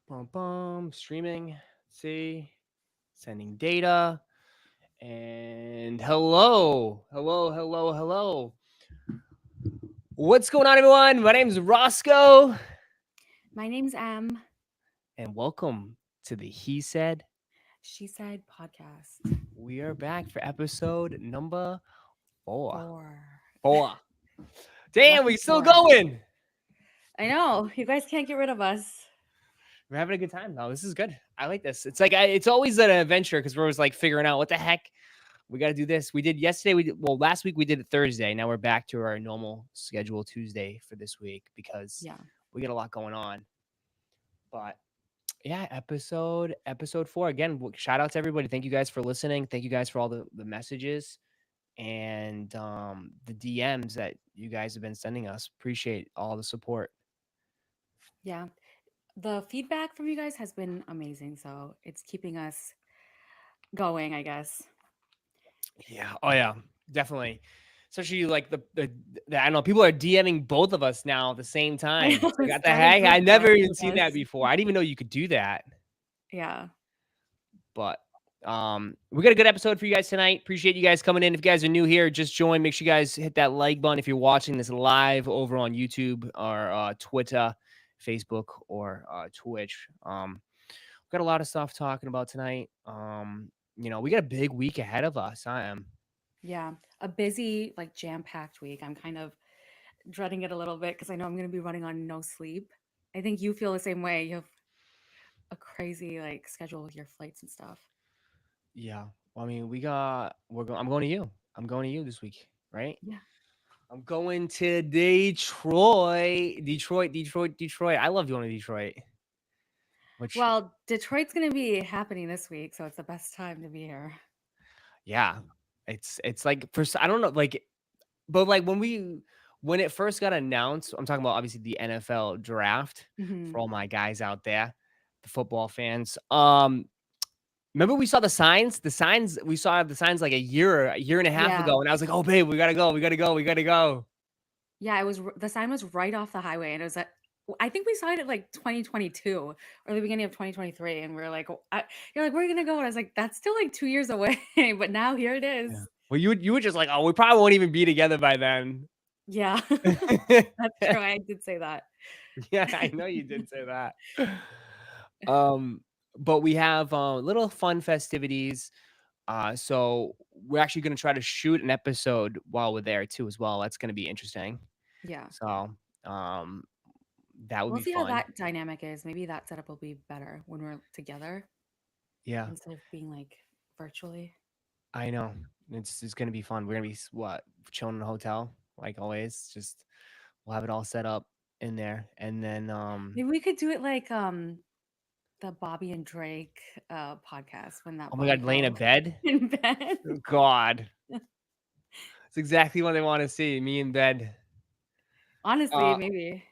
Bum bum. Streaming. See. Sending data. And hello. What's going on, everyone? My name's Roszko, My name's Em. and welcome to the He Said. She Said podcast. We are back for episode number four. 4. Four. Damn, we Lucky still 4. going. I know. You guys can't get rid of us. We're having a good time now. This is good. I like this. It's like it's always an adventure because we're always like figuring out what the heck we got to do this. We did yesterday. Last week we did it Thursday. Now we're back to our normal schedule Tuesday for this week because Yeah. we got a lot going on. But yeah, episode 4 again. Shout out to everybody. Thank you guys for listening. Thank you guys for all the messages and the DMs that you guys have been sending us. Appreciate all the support. Yeah. The feedback from you guys has been amazing. So it's keeping us going, I guess. Yeah. Oh yeah, definitely. Especially like the I don't know, people are DMing both of us now at the same I time. know. It's like, what the Started heck? I group never chats even with seen that us. before. I didn't even know you could do that. Yeah. But we got a good episode for you guys tonight. Appreciate you guys coming in. If you guys are new here, just join. Make sure you guys hit that like button if you're watching this live over on YouTube or Twitter, Facebook, or Twitch. We got a lot of stuff talking about tonight. We got a big week ahead of us. I am. Yeah. A busy, like jam packed week. I'm kind of dreading it a little bit because I know I'm going to be running on no sleep. I think you feel the same way. You have a crazy like schedule with your flights and stuff. Yeah. Well, I mean, I'm going to you. I'm going to you this week, right? Yeah. I'm going to Detroit. I love going to Detroit. Which, Well, Detroit's going to be happening this week, so it's the best time to be here. yeah, it's like I don't know, like, but like when it first got announced, I'm talking about obviously the NFL draft Hmm. for all my guys out there, the football fans. Remember we saw the signs? We saw the signs like a year and a half Yeah. ago, and I was like, "Oh, babe, we gotta go, we gotta go, we gotta go." Yeah, the sign was right off the highway and it was at I think we saw it at like 2022 or the beginning of 2023 and we are like, you're like, "Where are you going to go?" And I was like, "That's still like 2 years away." But now here it Yeah. is. Well, you were just like, "Oh, we probably won't even be together by then." Yeah. That's true. I did say that. Yeah, I know you did say that. Um, but we have little fun festivities. So we're actually gonna try to shoot an episode while we're there too, as well. That's gonna be interesting. Yeah. So um, that would We'll be see how fun. that dynamic is. Maybe that setup will be better when we're together Yeah, instead of being like virtually. I know. It's gonna be fun. We're gonna be chilling in a hotel like always. Just we'll have it all set up in there, and then Maybe we could do it like the Bobby and Drake podcast when that oh my Bobby god, laying in fell bed. in bed. Oh, God, it's exactly what they want to see. Me in bed. Honestly, Uh, maybe.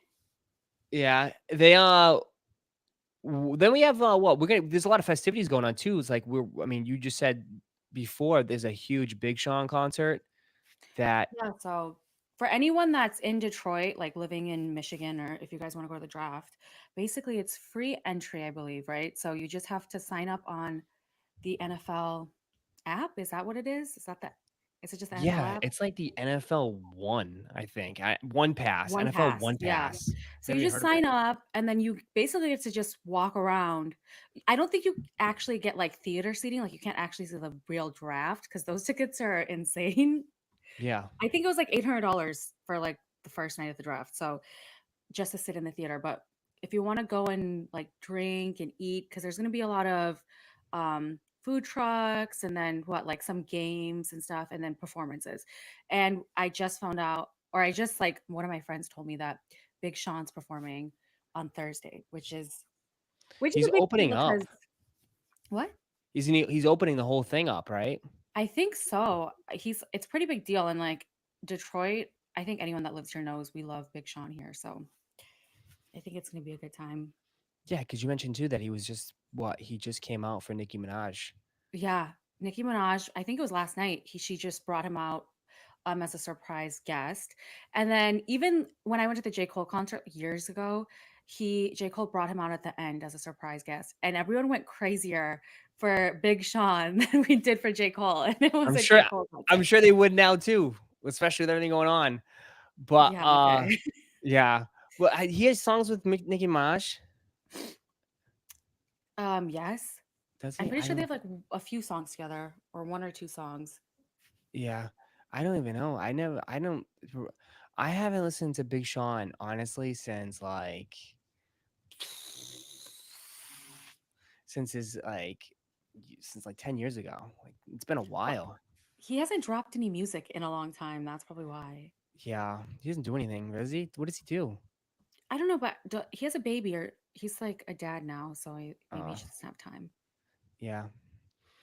yeah, they then we have what we're gonna. There's a lot of festivities going on too. It's like I mean, you just said before there's a huge Big Sean concert that. Yeah, so for anyone that's in Detroit, like living in Michigan, or if you guys want to go to the draft, basically it's free entry, I believe, right? So you just have to sign up on the NFL app. Is that what it is? Is it just the NFL Yeah, app? it's like the NFL One, I think. One Pass, One NFL Pass. One Yeah. Pass. So you Never even just heard of it. sign up and then you basically get to just walk around. I don't think you actually get like theater seating, like you can't actually see the real draft because those tickets are insane. Yeah, I think it was like $800 for like the first night of the draft. So just to sit in the theater. But if you want to go and like drink and eat, because there's going to be a lot of food trucks and then what, like some games and stuff, and then performances. And I just found out, or I just like one of my friends told me that Big Sean's performing on Thursday, which is he's a big deal opening up. because what? He's opening the whole thing up, right? I think so. It's a pretty big deal. And like Detroit, I think anyone that lives here knows we love Big Sean here. So I think it's gonna be a good time. Yeah, because you mentioned too that he just came out for Nicki Minaj. Yeah, Nicki Minaj, I think it was last night. She just brought him out as a surprise guest. And then even when I went to the J. Cole concert years ago, J. Cole brought him out at the end as a surprise guest. And everyone went crazier for Big Sean than we did for J. Cole. And it was I'm a sure J. Cole I'm concert. sure they would now too, especially with everything going on. But Yeah, okay. yeah. Well, he has songs with Nicki Minaj. Yes. Does I'm he? pretty I sure they don't. have like a few songs together or one or two songs. Yeah, I don't even know. I never. I don't. I haven't listened to Big Sean honestly since like since like 10 years ago. Like it's been a Well, while. he hasn't dropped any music in a long time. That's probably why. Yeah, he doesn't do anything, does he? What does he do? I don't know, but he has a baby or he's like a dad now, so maybe he Uh, just doesn't have time. yeah.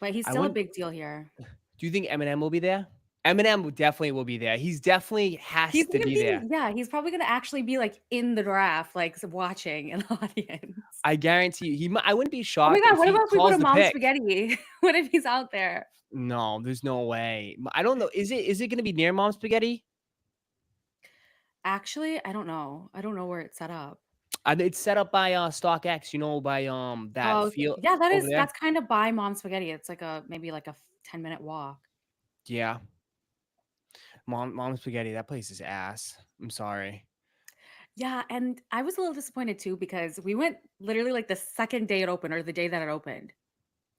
But he's I still a wouldn't. big deal here. Do you think Eminem will be there? Definitely will be there. He's definitely has He's to gonna be be, there. yeah, he's probably gonna actually be like in the draft, like watching in the audience. I guarantee you. I wouldn't be Oh my shocked god, if what he about if we go calls to the Mom pick. Spaghetti? What if he's out there? No, there's no way. I don't know. Is it going to be near Mom Spaghetti? Actually, I don't know. I don't know where it's set up. It's set up by StockX, by that Oh, field yeah, over there. that's kind of by Mom Spaghetti. It's like maybe like a 10-minute walk. Yeah, Mom Spaghetti. That place is ass. I'm sorry. Yeah, and I was a little disappointed too because we went literally like the second day it opened or the day that it opened.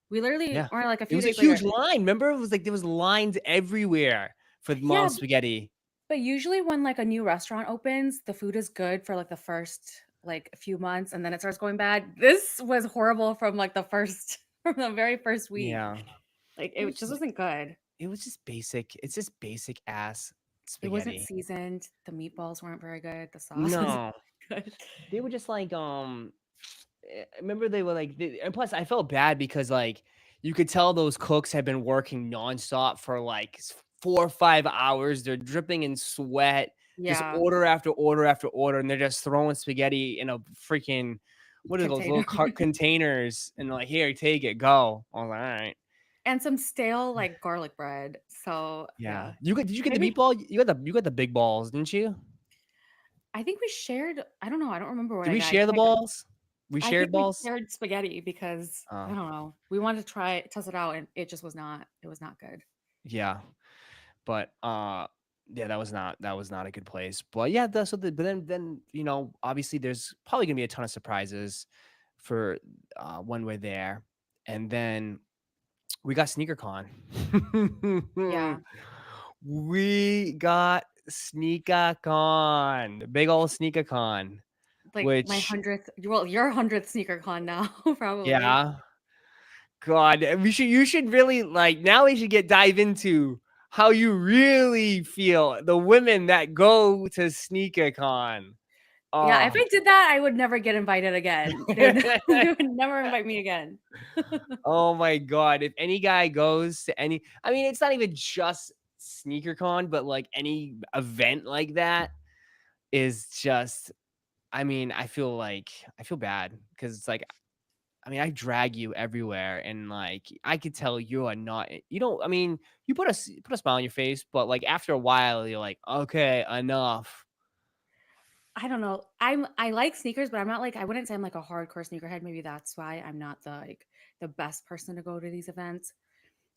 We literally Yeah, or like a it few was a days later. huge line. Remember, it was like there was lines everywhere for Yeah, Mom Spaghetti. but usually when like a new restaurant opens, the food is good for like the first like a few months and then it starts going bad. This was horrible from like the first from the very first week. Yeah, Like it was it just just wasn't good. it was just basic. It's just basic ass It wasn't spaghetti. seasoned. The meatballs weren't very good. The sauce wasn't No, good. they were just like remember they were like and plus I felt bad because like you could tell those cooks had been working nonstop for like 4 or 5 hours. They're dripping in sweat, just Yeah, order after order after order, and they're just throwing spaghetti in a freaking what are those little container. cart containers and like here, take it, go. I was like, all right. And some stale like garlic bread. So Yeah. yeah. Did you get the Maybe meatball? You got the big balls, didn't you? I think we shared I don't know, I don't remember what Did I we got. share the balls? We I think shared we balls? shared spaghetti because I Oh, don't know. We wanted to test it out and it was not good. yeah. But yeah, that was not a good place. But yeah, but then obviously there's probably gonna be a ton of surprises for when we're there. And then we got SneakerCon. Yeah. We got SneakerCon, the big old SneakerCon, Like my which 100th well, your 100th sneaker con now, probably. yeah, God, you should really like now we should dive into how you really feel the women that go to SneakerCon. Yeah, if Oh. I did that, I would never get invited again. They would never invite me again. Oh my God. If any guy goes to I mean, it's not even just SneakerCon, but like any event like that is just, I mean, I feel bad because it's like, I mean, I drag you everywhere, and like I could tell you are not. You don't. I mean, you put a smile on your face, but like after a while, you're like, okay, enough. I don't know. I like sneakers, but I'm not like I wouldn't say I'm like a hardcore sneakerhead. Maybe that's why I'm not the best person to go to these events.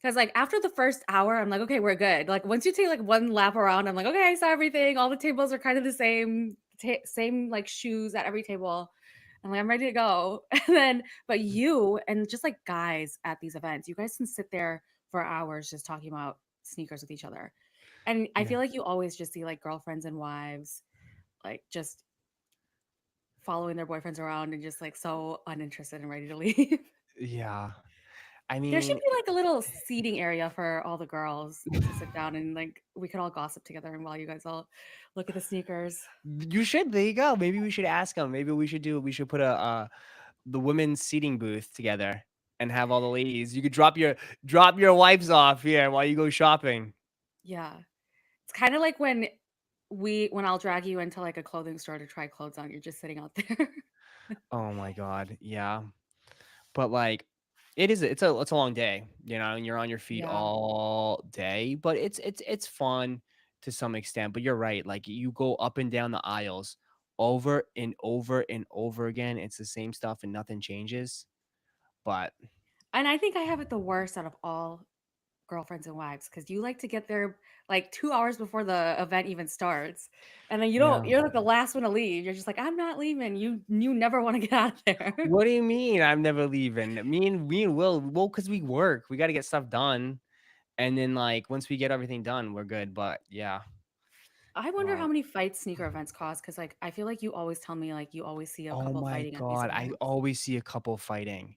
Because like after the first hour, I'm like, okay, we're good. Like once you take like one lap around, I'm like, okay, I saw everything. All the tables are kind of the same, same like shoes at every table. I'm like, I'm ready to go. And then, but you and just like guys at these events, you guys can sit there for hours just talking about sneakers with each other. And I Yeah, feel like you always just see like girlfriends and wives, like just following their boyfriends around and just like so uninterested and ready to leave. yeah. I There should mean, be like a little seating area for all the girls to sit down and like we could all gossip together and while you guys all look at the sneakers. you should. There you go. Maybe we should ask them. Maybe we should put a the women's seating booth together and have all the ladies. You could drop your wives off here while you go shopping. Yeah. It's kind of like when I'll drag you into like a clothing store to try clothes on, you're just sitting out there. Oh my God. Yeah. But like it's a long day, and you're on your feet Yeah. all day, but it's fun. to some extent. But you're right. Like you go up and down the aisles over and over and over again. It's the same stuff and nothing changes. But And I think I have it the worst out of all girlfriends and wives because you like to get there like 2 hours before the event even starts, and then yeah. you're like the last one to leave. You're just like, I'm not leaving. You never want to get out of there. What do you mean? I'm never leaving. Me and Will, well, because we work. We got to get stuff done. And then like once we get everything done, we're good. But yeah. I wonder Uh, how many fights sneaker events cost because like I feel like you always tell me like you always see a oh couple my fighting at these God. I events. always see a couple fighting.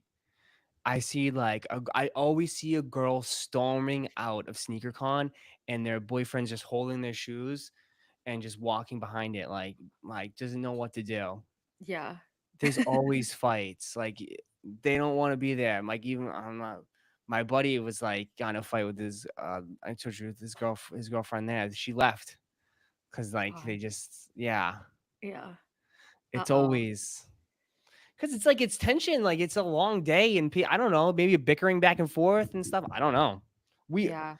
I see like I always see a girl storming out of SneakerCon and their boyfriend's just holding their shoes and just walking behind it like doesn't know what to do. Yeah. There's always fights. Like they don't want to be there. Like even I'm not my buddy was like got in a fight with his I told you his girlfriend there. She left because like Oh, they just yeah. yeah. It's Uh-oh. always because it's like it's tension, like it's a long day, and I don't know, maybe bickering back and forth and stuff. I don't know. We, Yeah.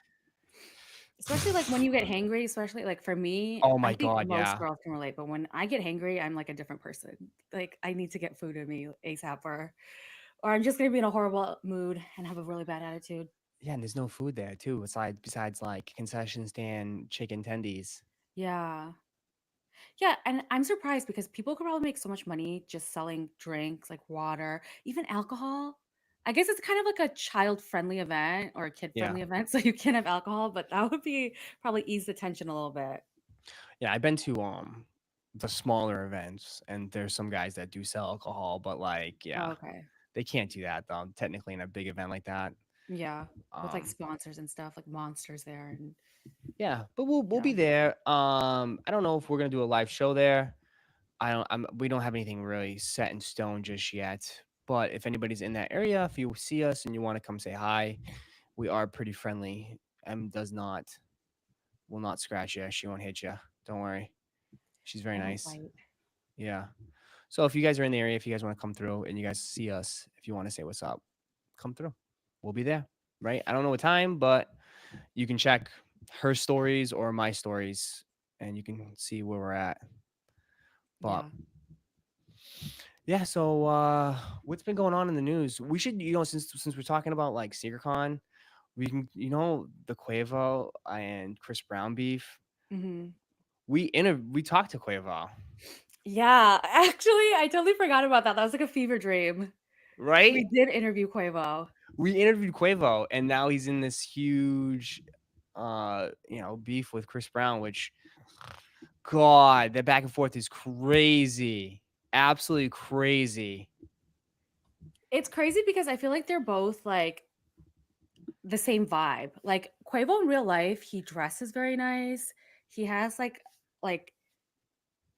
Especially like when you get hangry, especially like for me, oh I my think god, most yeah, girls can relate, but when I get hangry, I'm like a different person. Like I need to get food in me ASAP or I'm just gonna be in a horrible mood and have a really bad attitude. yeah, and there's no food there too. Besides like concession stand chicken tendies. Yeah. Yeah, and I'm surprised because people could probably make so much money just selling drinks like water, even alcohol. I guess it's kind of like a child-friendly event or a Yeah, kid-friendly event, so you can have alcohol, but that would be probably ease the tension a little bit. yeah, I've been to the smaller events, and there's some guys that do sell alcohol, but like Oh, yeah, okay. they can't do that though. Technically, in a big event like that. Yeah, with like Um, sponsors and stuff, like Monsters there and yeah, but we'll yeah. be there. I don't know if we're gonna do a live show there. We don't have anything really set in stone just yet. But if anybody's in that area, if you see us and you want to come say hi, we are pretty friendly. M will not scratch you. She won't hit you. Don't worry. She's very I won't nice. bite. Yeah. So if you guys are in the area, if you guys want to come through and you guys see us, if you want to say what's up, come through. We'll be there. Right. I don't know what time, but you can check her stories or my stories and you can see where we're at. But Yeah. yeah, so what's been going on in the news? We should, since we're talking about like SneakerCon, we can, the Quavo and Chris Brown beef. Mhm. We talked to Quavo, Yeah, actually, I totally forgot about that. That was like a fever dream. right? We did interview Quavo. We interviewed Quavo, and now he's in this huge, beef with Chris Brown. Which, God, that back and forth is crazy, absolutely crazy. It's crazy because I feel like they're both like the same vibe. Like Quavo in real life, he dresses very nice. He has like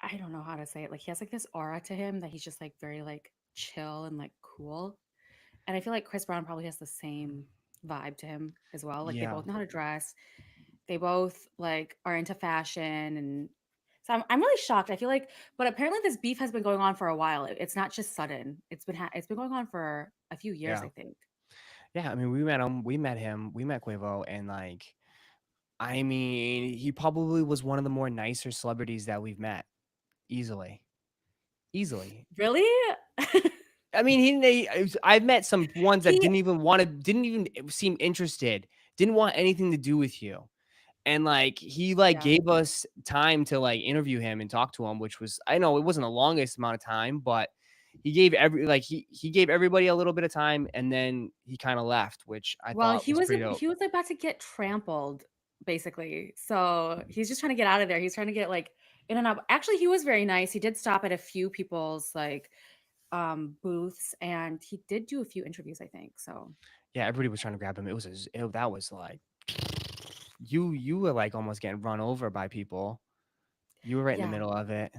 I don't know how to say it. Like he has like this aura to him that he's just like very like chill and like cool. And I feel like Chris Brown probably has the same vibe to him as well. Like they Yeah, both know how to dress. They both like are into fashion and so I'm really shocked. I feel like but apparently this beef has been going on for a while. It's not just sudden. It's been going on for a few years, yeah, I think. yeah. I mean, we met Quavo, and like, I mean, he probably was one of the more nicer celebrities that we've met. Easily. Easily. Really? I mean, I've met some ones that He didn't even seem interested, didn't want anything to do with you. And like he like yeah. gave us time to like interview him and talk to him, which was I know it wasn't the longest amount of time, but he gave everybody a little bit of time and then he kind of left, which I Well, thought was pretty dope. he was about to get trampled, basically. So he's just trying to get out of there. He's trying to get like in and out. Actually, he was very nice. He did stop at a few people's like booths and he did do a few interviews, I think. So Yeah, everybody was trying to grab him. That was like you were like almost getting run over by people. You were right in the yeah. middle of it.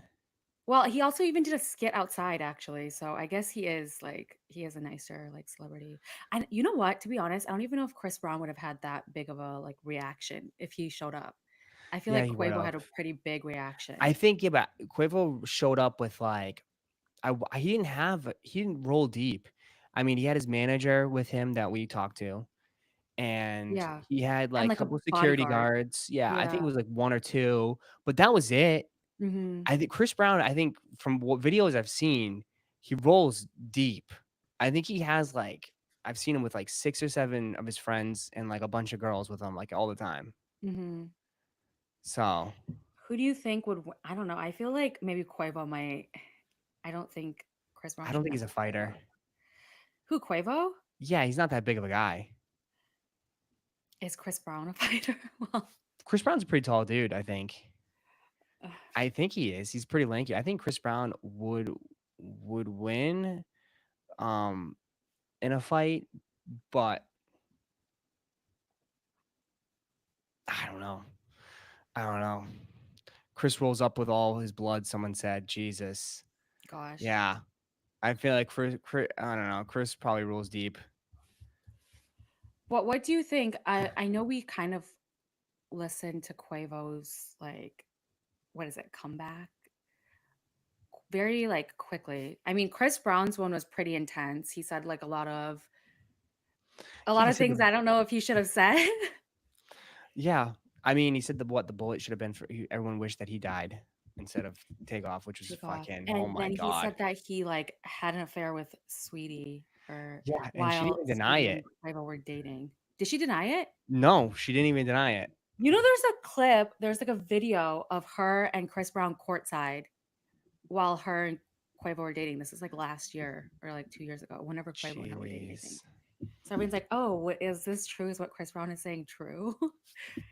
Well, he also even did a skit outside actually. So I guess he is a nicer like celebrity. And you know what? To be honest, I don't even know if Chris Brown would have had that big of a like reaction if he showed up. I feel Yeah, like he would Quavo have. had a pretty big I reaction. think yeah, but Quavo showed up with like he didn't roll deep. I mean, he had his manager with him that we talked to, and Yeah. he had And like a like a couple of security bodyguard. guards. Yeah, I think Yeah. it was like 1 or 2, but that was it. Mhm. I think Chris Brown, I think from what videos I've seen, he rolls deep. I think he has like I've seen him with like 6 or 7 of his friends and like a bunch of girls with him like all the time. Mhm. So, Who do you think would I don't know. I feel like maybe Quavo might. I don't think Chris Brown I don't should think mess he's a with fighter. Quavo. Who, Quavo? Yeah, he's not that big of a guy. Is Chris Brown a fighter? Well, Chris Brown's a pretty tall dude, I think. ugh, I think he is. He's pretty lanky. I think Chris Brown would win um in a fight, but I don't know. I don't know. Chris rolls up with all his blood, someone said. Jesus. gosh. Yeah. I feel like Chris I don't know. Chris probably rolls deep. What do you think? I know we kind of listened to Quavo's like what is it, comeback? Very like quickly. I mean, Chris Brown's one was pretty intense. He said like a Yeah, lot he of said things the I don't know if he should have said. yeah. I mean, he said the bullet should have been for everyone wished that he died instead of Takeoff, which was Take off. fucking oh And my then he god. said that he like had an affair with Sweetie or Yeah, and she didn't while even deny Sweetie it. and Quavo were dating. Did she deny it? No, she didn't even deny it. You know, there's a clip, there's like a video of her and Chris Brown courtside while her and Quavo were dating. This is like last year or like 2 years ago, whenever Quavo and her were dating, I think. Jeez. So everyone's like, oh, is this true? Is what Chris Brown is saying true?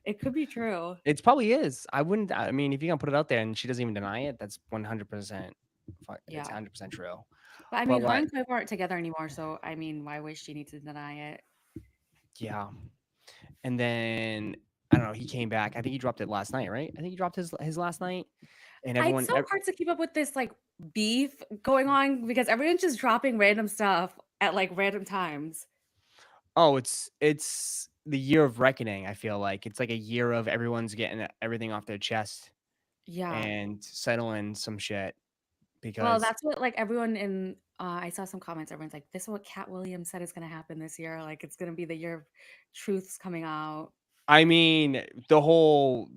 It could be true. It probably is. I wouldn't I mean, if you're gonna put it out there and she doesn't even deny it, that's 100% it's Yeah. 100% true. But I But mean, her like, and Quavo aren't together anymore. So I mean, why would she need to deny it? yeah. And then I don't know, he came back. I think he dropped it last night, right? I think he dropped his last night and It's everyone so hard to keep up with this like beef going on because everyone's just dropping random stuff at like random times. oh, it's the year of reckoning, I feel like. It's like a year of everyone's getting everything off their chest Yeah. and settling some shit Well, because that's what like everyone in I saw some comments. Everyone's like, "This is what Cat Williams said is going to happen this year. Like, it's going to be the year of truths coming out." I mean, the whole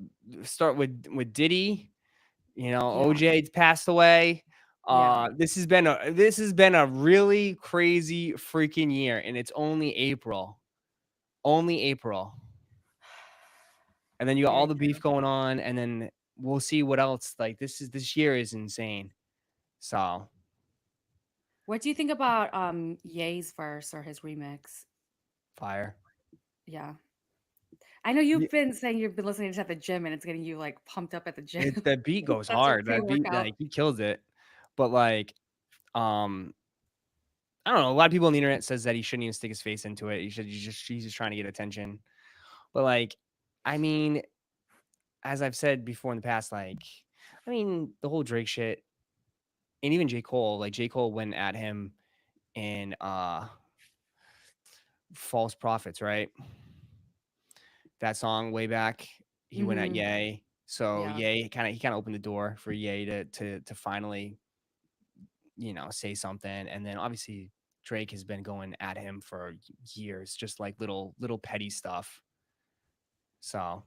start with Diddy, Yeah, OJ passed away. yeah. This has been a really crazy freaking year, and it's only April. Only April. And then you got all Very the beef true. going on, and then we'll see what else. Like this year is insane. So What do you think about Ye's verse or his remix? fire. Yeah, I know Yeah, you've been saying you've been listening to it at the gym and it's getting you like pumped up at the gym. that beat goes That's your hard. That beat, pre-workout. like he kills it. But like, um, I don't know. A lot of people on the internet says that he shouldn't even stick his face into it. He's just trying to get attention. But like, I mean, as I've said before in the past, like, I mean, the whole Drake shit, and even J. Cole, like J. Cole went at him in False Prophets, right? That song way back. He went at Hmm. Ye. So Yeah. Ye he kind of opened the door for Ye to finally, say something. And then obviously Drake has been going at him for years, just like little petty stuff. So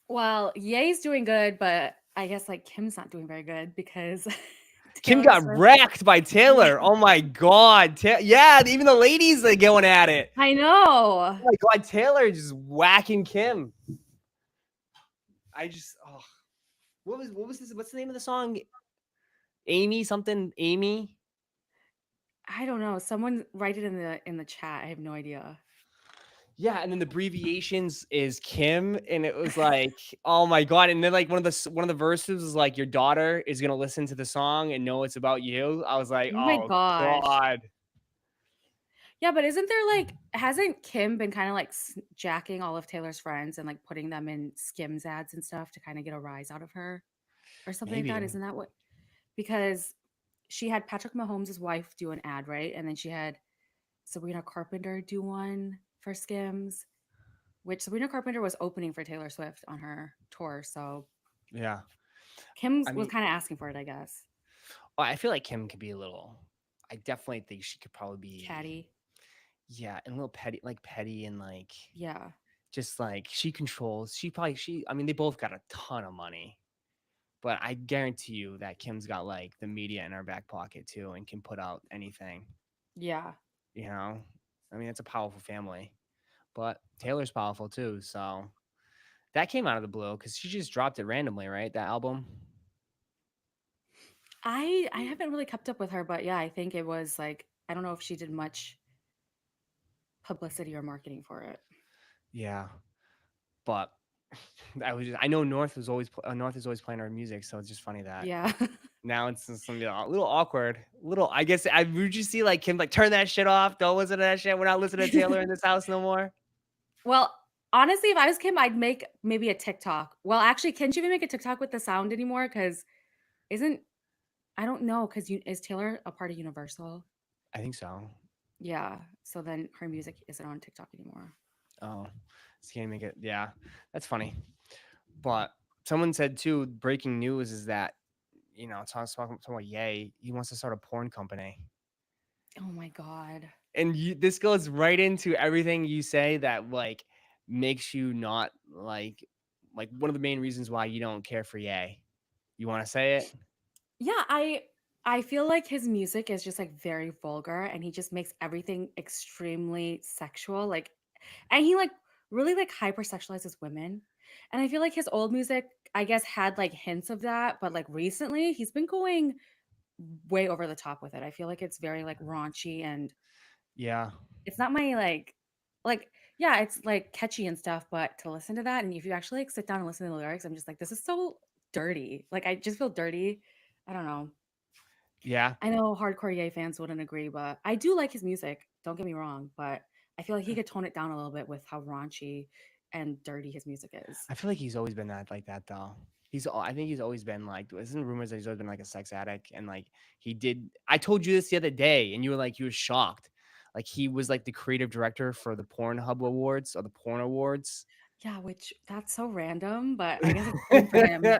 Well, Ye's doing good, but I guess like Kim's not doing very good because Kim Taylor got Swift. wrecked by Yeah, Taylor. Oh my god. Yeah, even the ladies are going at it. I know. Oh my god, Taylor just whacking Kim. I just what was this? What's the name of the song? Amy something Amy? I don't know. Someone write it in the chat. I have no idea. Yeah, and then the abbreviations is Kim, and it was like, oh my god! And then like one of the verses was like, your daughter is gonna listen to the song and know it's about you. I was like, Oh my oh gosh. god, Yeah, but isn't there like hasn't Kim been kind of like jacking all of Taylor's friends and like putting them in Skims ads and stuff to kind of get a rise out of her or something like that? maybe. Isn't that what? Because she had Patrick Mahomes' wife do an ad, right? And then she had Sabrina Carpenter do one for Skims, which Sabrina Carpenter was opening for Taylor Swift on her tour. So Yeah, Kim I was mean, kind of asking for it, I guess. I feel like Kim could be a little. I definitely think she could probably be. Catty. Yeah, and a little petty and like Yeah. just like she controls. I mean, they both got a ton of money. But I guarantee you that Kim's got like the media in her back pocket too and can put out anything, Yeah. you know? I mean, it's a powerful family. But Taylor's powerful too, so that came out of the blue because she just dropped it randomly, right? That album. I haven't really kept up with her, but yeah, I think it was like I don't know if she did much publicity or marketing for it. Yeah, but I know North is always playing her music, so it's just funny that Yeah. now it's just something a little awkward. Little, I guess I would you see like Kim like turn that shit off. Don't listen to that shit. We're not listening to Taylor in this house no more. Well, honestly, if I was Kim, I'd make maybe a TikTok. Well, actually, can't you even make a TikTok with the sound anymore? Because isn't I don't know, because is Taylor a part of Universal? I think so. Yeah. So then her music isn't on TikTok anymore. Oh, so can't make it. Yeah, that's funny. But someone said too. Breaking news is that talking about Ye. He wants to start a porn company, Oh my God. and this goes right into everything you say that like makes you not like one of the main reasons why you don't care for Ye. You want to say it? Yeah, I feel like his music is just like very vulgar and he just makes everything extremely sexual. Like and he like really like hypersexualizes women. And I feel like his old music, I guess, had like hints of that, but like recently he's been going way over the top with it. I feel like it's very like raunchy and Yeah, it's not my like yeah, it's like catchy and stuff, but to listen to that and if you actually like sit down and listen to the lyrics, I'm just like this is so dirty. Like I just feel dirty. I don't know. yeah. I know hardcore Ye fans wouldn't agree, but I do like his music. Don't get me wrong, but I feel like he could tone it down a little bit with how raunchy and dirty his music is. I feel like he's always been that like that though. I think he's always been like, isn't rumors that he's always been like a sex addict and like he did. I told you this the other day, and you were like, you were shocked. Like he was like the creative director for the Pornhub Awards or the Porn Awards. Yeah, which that's so random, but I guess it's fitting for him.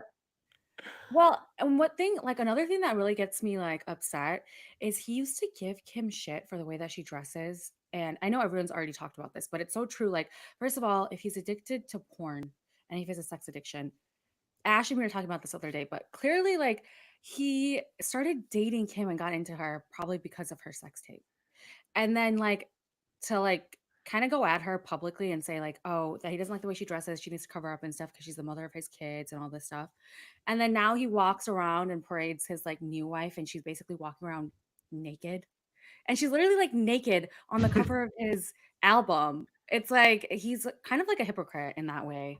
Well, and what thing like another thing that really gets me like upset is he used to give Kim shit for the way that she dresses. And I know everyone's already talked about this, but it's so true. Like, first of all, if he's addicted to porn and if he has a sex addiction, Ash and we were talking about this the other day, but clearly, like, he started dating Kim and got into her probably because of her sex tape. And then, like, to like kind of go at her publicly and say, like, oh, that he doesn't like the way she dresses. She needs to cover up and stuff because she's the mother of his kids and all this stuff. And then now he walks around and parades his like new wife, and she's basically walking around naked. And she's literally like naked on the cover of his album. It's like he's kind of like a hypocrite in that way,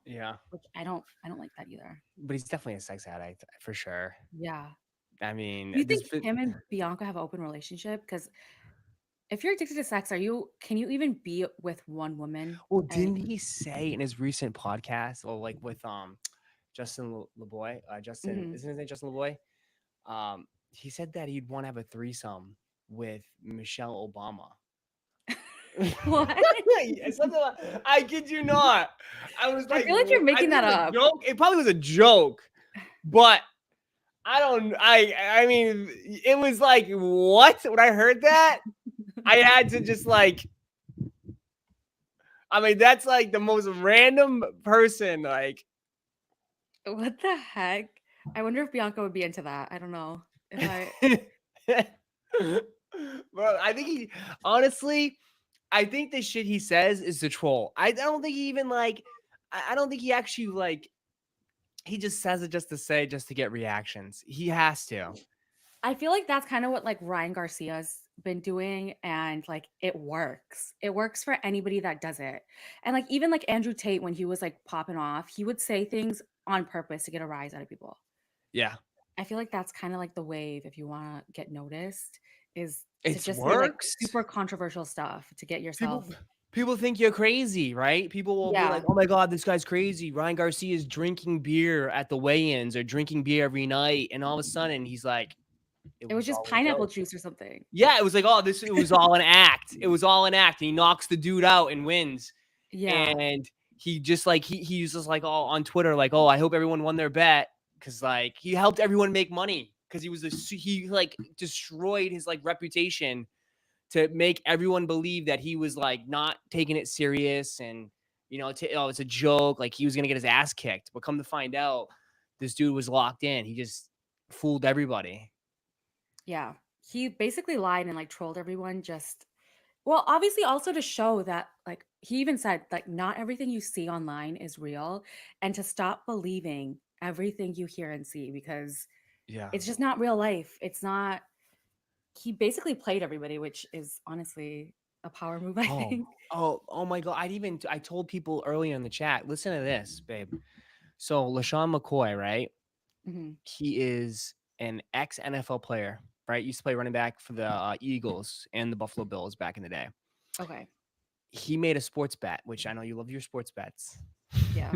Yeah, which I don't like that either. but he's definitely a sex addict for sure. Yeah. I mean, Do you this. think him and Bianca have an open relationship? Because if you're addicted to sex, can you even be with one woman? Well, And didn't he say in his recent podcast, or like with Justin LeBoy, Justin mhm. isn't his name Justin LeBoy? He said that he'd want to have a threesome with Michelle Obama. What? Yeah, something I kid you not. I was I like, feel like you're I making think that it was a up. joke. It probably was a joke, but I don't. I mean, it was like what when I heard that, I had to just like. I mean, that's like the most random person. Like, What the heck? I wonder if Bianca would be into that. I don't know. If I bro, I think he honestly. I think the shit he says is the troll. I don't think he even like. I don't think he actually like. He just says it just to say, just to get reactions. He has to. I feel like that's kind of what like Ryan Garcia's been doing and like it works. It works for anybody that does it. And like even like Andrew Tate when he was like popping off, he would say things on purpose to get a rise out of people. Yeah, I feel like that's kind of like the wave if you want to get noticed is to it just say like works. super controversial stuff to get People yourself. people think you're crazy, right? People will be like, Yeah. "Oh my god, this guy's crazy. Ryan Garcia is drinking beer at the weigh-ins or drinking beer every night," and all of a sudden he's like, "It It was was just all a pineapple joke." juice or something. Yeah, it was like, "Oh, this it was all an act. It was all an act." And he knocks the dude out and wins. Yeah. And he just like he's just like all on Twitter like, "Oh, I hope everyone won their bet," because like he helped everyone make money because he like destroyed his like reputation to make everyone believe that he was like not taking it serious and, you know, oh, it's a joke. Like he was going to get his ass kicked. But come to find out, this dude was locked in. He just fooled everybody. Yeah. He basically lied and like trolled everyone well, obviously also to show that like he even said like not everything you see online is real and to stop believing everything you hear and see because Yeah. it's just not real life. It's not he basically played everybody, which is honestly a power move, I think. Oh my God. I told people earlier in the chat, listen to this, babe. So LaShawn McCoy, right? Hmm. He is an ex NFL player, right? Used to play running back for the Eagles and the Buffalo Bills back in the day. Okay. He made a sports bet, which I know you love your sports bets. Yeah.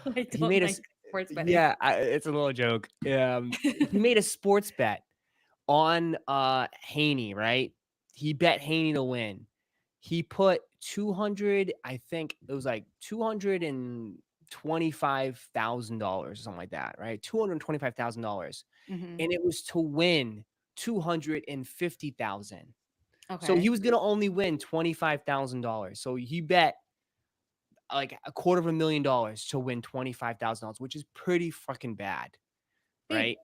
I He don't made like sports betting. yeah, it's a little joke. He made a sports bet on Haney, right? He bet Haney to win. He put 200, I think it was like $225,000 or something like that, right? $225,000. Hmm. And it was to win 250,000. So he Okay. was gonna only win $25,000. So he bet like $250,000 to win $25,000, which is pretty fucking bad, Babe, right?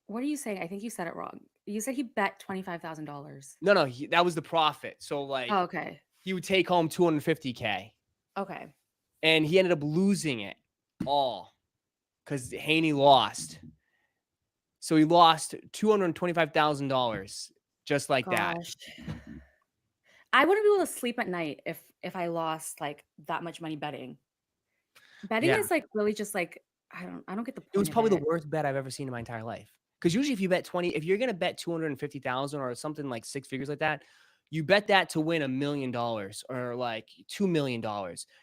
what are you saying? I think you said it wrong. You said he bet $25,000. No, that was the profit. So like Oh, okay. he would take home 250K, Okay. and he ended up losing it all because Haney lost. So he lost $225,000 just like that. Gosh. I wouldn't be able to sleep at night if I lost like that much money betting. Betting Yeah. is like really just like I don't get the It was point of probably the it. worst bet I've ever seen in my entire life. Because usually if you bet 20, if you're gonna bet 250,000 or something like six figures like that, you bet that to win $1 million or like $2 million.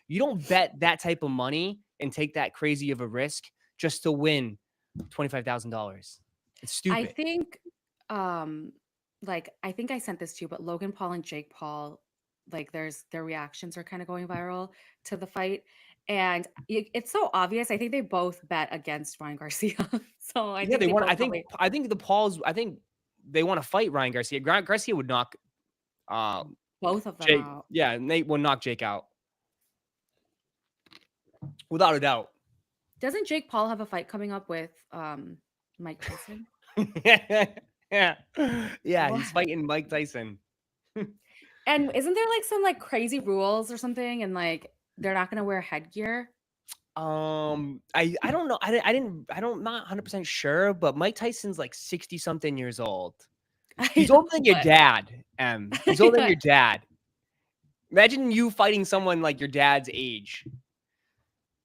You don't bet that type of money and take that crazy of a risk just to win $25,000. It's I stupid. think like I think I sent this to you, but Logan Paul and Jake Paul, like their reactions are kind of going viral to the fight. And it's so obvious. I think they both bet against Ryan Garcia. So I Yeah, think they they want. both probably I think the Pauls. I think they want to fight Ryan Garcia. Garcia would knock uh both of them Jake. out. Yeah, Nate would knock Jake out without a doubt. Doesn't Jake Paul have a fight coming up with Mike Tyson? Yeah, yeah, he's What? fighting Mike Tyson. And isn't there like some like crazy rules or something? And like they're not gonna wear headgear? I don't know. I don't not 100% sure, but Mike Tyson's like 60 something years old. I He's know, older than your but dad, He's older than yeah, your dad. Imagine you fighting someone like your dad's age.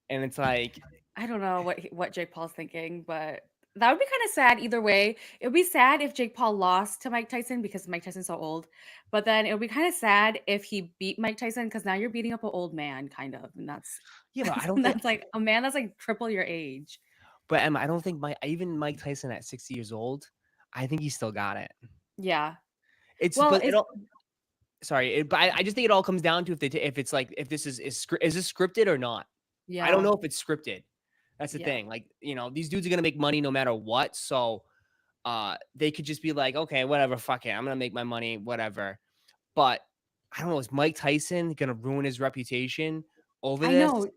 And it's like, I don't know what Jake Paul's thinking, but that would be kind of sad either way. It would be sad if Jake Paul lost to Mike Tyson because Mike Tyson's so old. But then it would be kind of sad if he beat Mike Tyson because now you're beating up an old man, kind of. And that's yeah, but I don't think, that's like a man that's like triple your age. but Emma, I don't think even Mike Tyson at 60 years old, I think he still got it. Yeah. It's, Well, but it all, sorry, but I just think it all comes down to if it's like, if this is this scripted or not? I don't yeah. know if it's scripted. That's the Yeah. thing. Like, you know, these dudes are gonna make money no matter what. So they could just be like, okay, whatever, fuck it. I'm gonna make my money, whatever. But I don't know, is Mike Tyson gonna ruin his reputation over I this? know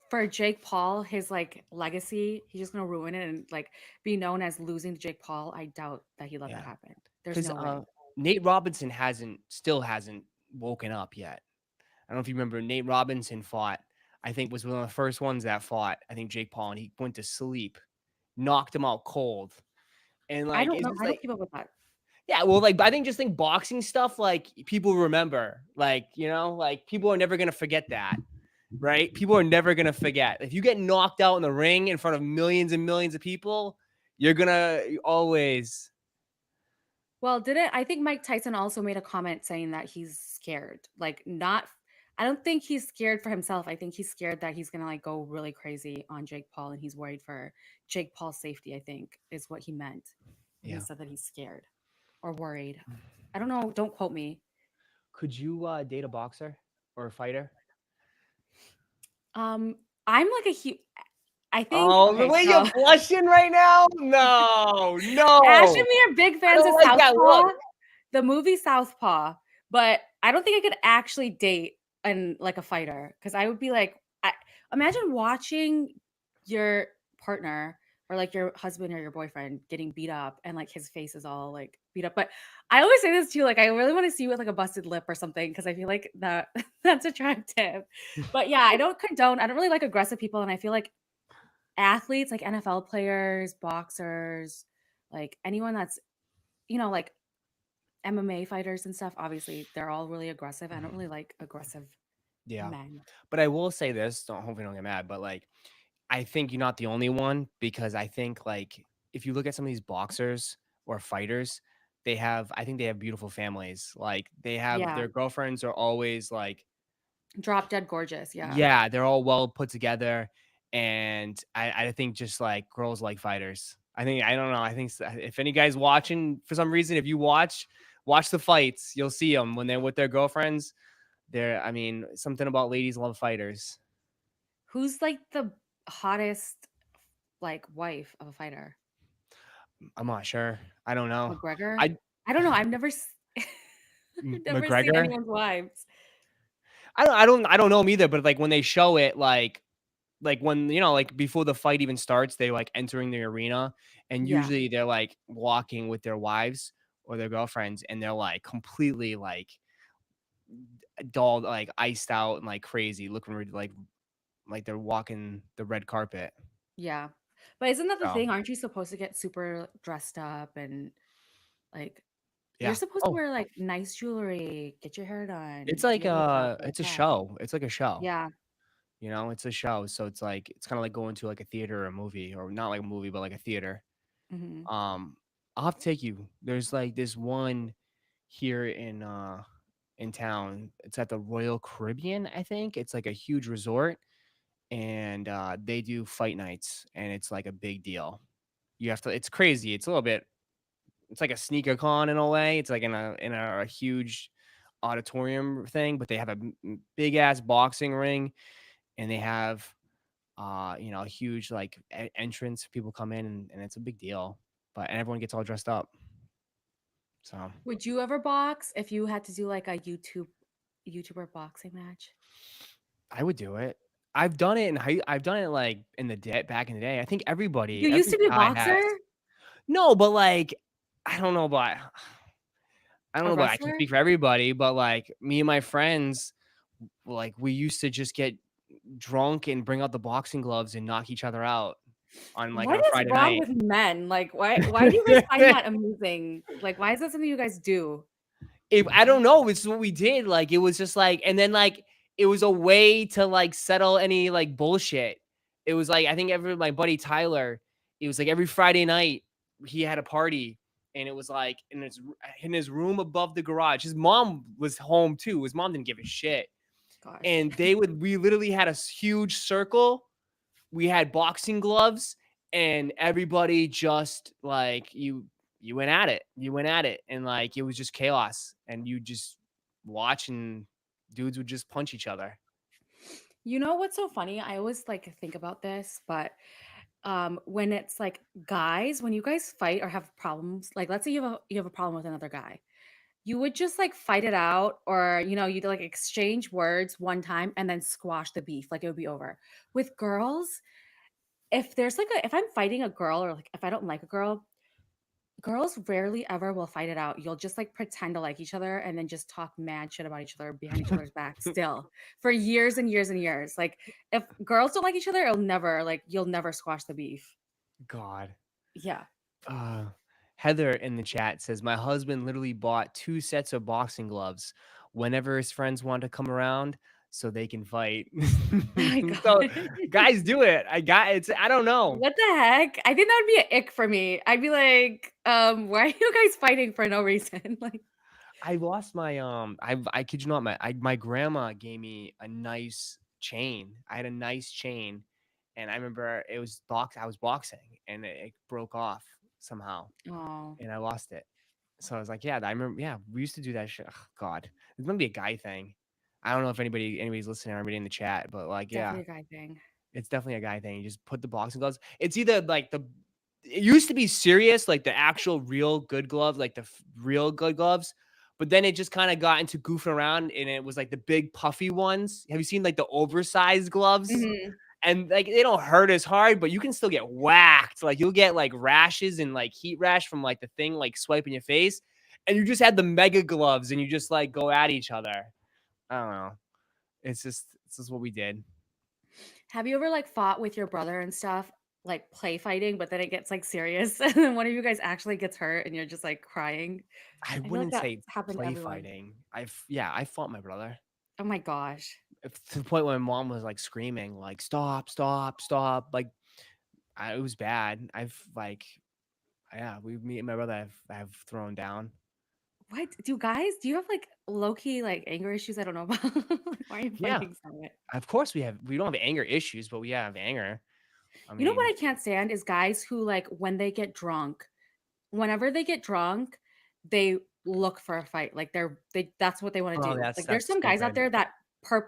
for Jake Paul, his like legacy, he's just gonna ruin it and like be known as losing to Jake Paul. I doubt that he let that Yeah. happen. There's Because no way. Nate Robinson still hasn't woken up yet. I don't know if you remember, Nate Robinson fought, I think was one of the first ones that fought, I think Jake Paul, and he went to sleep, knocked him out cold. And I like, don't it's know. just I don't like, keep up with that. yeah, well, like, I think just think boxing stuff, like people remember, like, you know, like people are never going to forget that, right? People are never going to forget. If you get knocked out in the ring in front of millions and millions of people, you're going to always. Well, didn't I think Mike Tyson also made a comment saying that he's scared? Like, not, I don't think he's scared for himself. I think he's scared that he's gonna like go really crazy on Jake Paul, and he's worried for Jake Paul's safety. I think is what he meant when he Yeah. said that he's scared or worried. I don't know. Don't quote me. Could you date a boxer or a fighter? I'm like a huge. I think Oh, the okay. way So you're blushing right now? No, Ash and no. me are big I fans don't of like that Southpaw, look. the movie Southpaw. But I don't think I could actually date and like a fighter because I would be like, imagine watching your partner or like your husband or your boyfriend getting beat up and like his face is all like beat up. But I always say this too, like I really want to see you with like a busted lip or something because I feel like that that's attractive. But yeah, I don't condone. I don't really like aggressive people, and I feel like athletes, like NFL players, boxers, like anyone that's like MMA fighters and stuff, obviously, they're all really aggressive. I don't Mhm. really like aggressive Yeah. men. But I will say this, hopefully don't get mad, but like I think you're not the only one because I think like if you look at some of these boxers or fighters, I think they have beautiful families. Like they have Yeah. their girlfriends are always like, Drop dead gorgeous. Yeah. yeah, they're all well put together. And I think just like girls like fighters. I don't know. I think if any guys watching for some reason, if you watch the fights, you'll see them when they're with their girlfriends. I mean, something about ladies love fighters. Who's like the hottest like wife of a fighter? I'm not sure. I don't know. McGregor? I I don't know. I've never I've never seen McGregor. anyone's wives. I don't know 'em either, but, like, when they show it, like, when, like, before the fight even starts, they, like, entering the arena, and Yeah. usually they're, like, walking with their wives or their girlfriends, and they're, like, completely, like, dolled, like, iced out and, like, crazy, looking like they're walking the red carpet. Yeah. But isn't that the So, thing? Aren't you supposed to get super dressed up and like you're yeah. supposed to Oh, wear like nice jewelry, get your hair it's done, do like your makeup, wear it's a a tux. show. It's like a show. Yeah. It's a show, so it's like it's kinda like going to, like, a theater or a movie, or not like a movie, but like a theater. Hmm. Um, I'll have to take you. There's, like, this one here in town. It's at the Royal Caribbean, I think. It's, like, a huge resort, and, they do fight nights, and it's, like, a big deal. It's crazy. It's like a sneaker con in a way. It's, like, in a huge auditorium thing, but they have a big ass boxing ring, and they have a huge like entrance. People come in and it's a big deal. And everyone gets all dressed up. So Would you ever box if you had to do like a YouTuber boxing match? I would do it. I've done it like in the day back in the day. I think You used every to be a guy has. boxer? No, but like I don't know about I don't A know about I can wrestler? speak for everybody, but like me and my friends, like we used to just get drunk and bring out the boxing gloves and knock each other out on What a is Friday wrong night. with men? Like why do you guys find that amusing? Like why is that something you guys do? I don't know, it's what we did, like, it was just, like and then, like, it was a way to, like, settle any, like, bullshit. It was, like, I think every my buddy Tyler, it was, like, every Friday night, he had a party, and it was, like, in his room above the garage. His mom was home too. His mom didn't give a shit, Gosh. and we literally had a huge circle. We had boxing gloves, and everybody just, like, you went at it. You went at it, and, like, it was just chaos, and you just watch, and dudes would just punch each other. You know what's so funny? I always like think about this, but when it's like guys, when you guys fight or have problems, like let's say you have a problem with another guy, you would just like fight it out, or you'd like exchange words one time and then squash the beef, like it would be over. With girls, if I'm fighting a girl, or like if I don't like a girl, girls rarely ever will fight it out. You'll just like pretend to like each other and then just talk mad shit about each other behind each other's back still for years and years and years. Like if girls don't like each other, you'll never squash the beef. God. Yeah. Uh, Heather in the chat says, "My husband literally bought 2 sets of boxing gloves whenever his friends want to come around so they can fight." Oh my So, god. guys do it. I don't know. What the heck? I think that would be an ick for me. I'd be like, why are you guys fighting for no reason? Like, I lost my I kid you not, my grandma gave me a nice chain. I had a nice chain, and I remember I was boxing, and it broke off somehow, oh, and I lost it. So I was like, yeah, I remember. Yeah, we used to do that shit. Ugh, God, it's gonna be a guy thing. I don't know if anybody's listening or anybody in the chat, but like, yeah, definitely a guy thing. it's definitely a guy thing. You just put the boxing gloves. It's either like it used to be serious, like the actual real good gloves, like the real good gloves. But then it just kind of got into goofing around, and it was like the big puffy ones. Have you seen like the oversized gloves? Mhm. And like they don't hurt as hard, but you can still get whacked. Like you'll get like rashes and like heat rash from like the thing like swiping your face. And you just had the mega gloves and you just like go at each other. I don't know. It's just what we did. Have you ever like fought with your brother and stuff, like play fighting, but then it gets like serious and then one of you guys actually gets hurt and you're just like crying? I I feel like wouldn't that say happened to play everyone. fighting. I fought my brother. Oh my gosh. To the point where my mom was like screaming, like, stop, stop, stop. Like it was bad. Yeah, me and my brother have thrown down. What do you have like low key like anger issues I don't know about? Like, why are you Yeah, fighting so much? of course we don't have anger issues, but we have anger. I You know what mean, I can't stand is guys who like when they get drunk, whenever they get drunk, they look for a fight. Like they that's what they want to oh, do. Like there's that's some guys out stupid. there that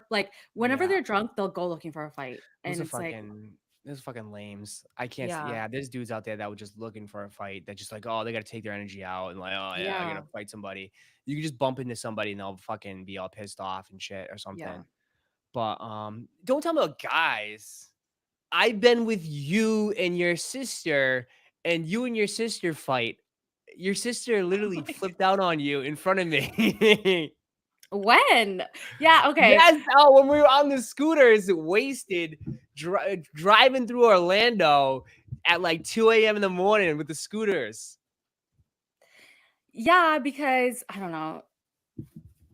like whenever Yeah, they're drunk, they'll go looking for a fight. those And are it's like, fucking those are fucking lames. I can't. yeah. Yeah, there's dudes out there that were just looking for a fight. That just like, oh, they got to take their energy out and like, oh yeah, I gotta Yeah. fight somebody. You can just bump into somebody and they'll fucking be all pissed off and shit or Yeah. something. But don't tell me about guys. I've been with you and your sister, and you and your sister fight. Your sister literally flipped out on you in front of me. When? Yeah, okay. Yes, oh, when we were on the scooters, wasted, driving through Orlando at like 2 a.m. in the morning with the scooters. Yeah, because I don't know.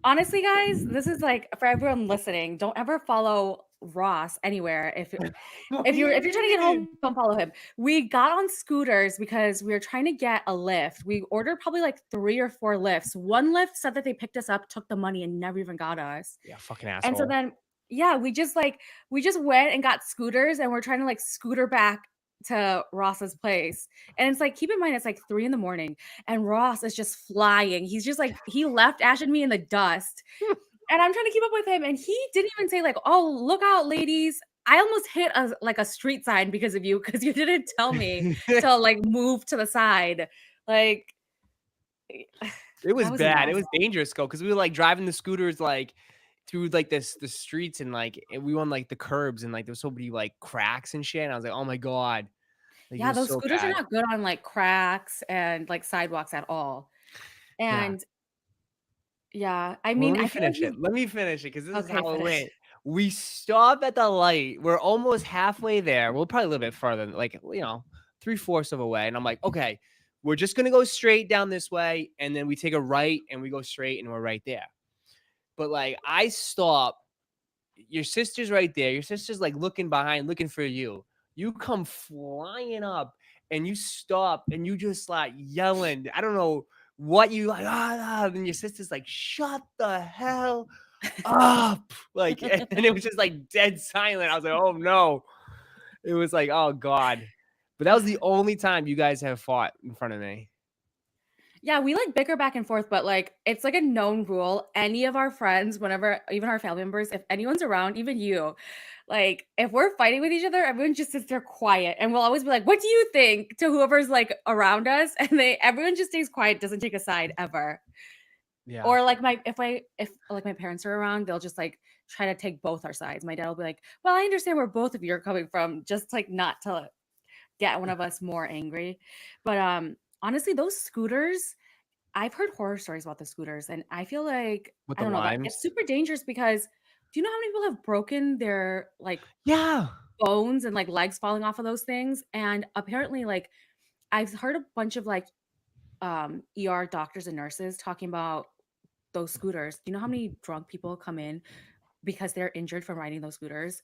Honestly, guys, this is like for everyone listening, don't ever follow Ross anywhere. What do If you you're trying to get mean? home, don't follow him. We got on scooters because we were trying to get a lift. We ordered probably like 3 or 4 lifts. One lift said that they picked us up, took the money, and never even got us. Yeah, fucking And so asshole. then, yeah, we just went and got scooters, and we're trying to like scooter back to Ross's place. And it's like, keep in mind, it's like 3 in the morning, and Ross is just flying. He's just like, he left Ash and me in the dust. And I'm trying to keep up with him, and he didn't even say, like, oh, look out, ladies. I almost hit a street sign because of you, because you didn't tell me to like move to the side. Like, It was that was a bad. It mess. was dangerous, go because we were like driving the scooters like through like the streets and like we were on like the curbs and like there was so many like cracks and shit. And I was like, oh my god, like it Yeah, was those so scooters are bad. not good on like cracks and like sidewalks at all. Yeah. And yeah, I Well, mean, let me I feel like finish it. you Let me finish it because this is okay, how it finish. went. We stop at the light. We're almost halfway there. We're probably a little bit further, like 3/4 of a way. And I'm like, okay, we're just gonna go straight down this way, and then we take a right and we go straight, and we're right there. But like, I stop. Your sister's right there. Your sister's like looking behind, looking for you. You come flying up and you stop and you just like yelling. I don't know what you like. And your sister's like, shut the hell up. Like, and it was just like dead silent. I was like, oh no. It was like, oh God. But that was the only time you guys have fought in front of me. Yeah, we like bicker back and forth, but like it's like a known rule. Any of our friends, whenever even our family members, if anyone's around, even you, like if we're fighting with each other, everyone just sits there quiet, and we'll always be like, "What do you think?" to whoever's like around us, and everyone just stays quiet, doesn't take a side ever. Yeah. Or like if like my parents are around, they'll just like try to take both our sides. My dad will be like, "Well, I understand where both of you are coming from," just like not to get one of us more angry. But honestly, those scooters, I've heard horror stories about the scooters, and I feel like With I the don't know that it's limes. super dangerous because do you know how many people have broken their like Yeah. bones and like legs falling off of those things? And apparently, like I've heard a bunch of like ER doctors and nurses talking about those scooters. Do you know how many drunk people come in because they're injured from riding those scooters?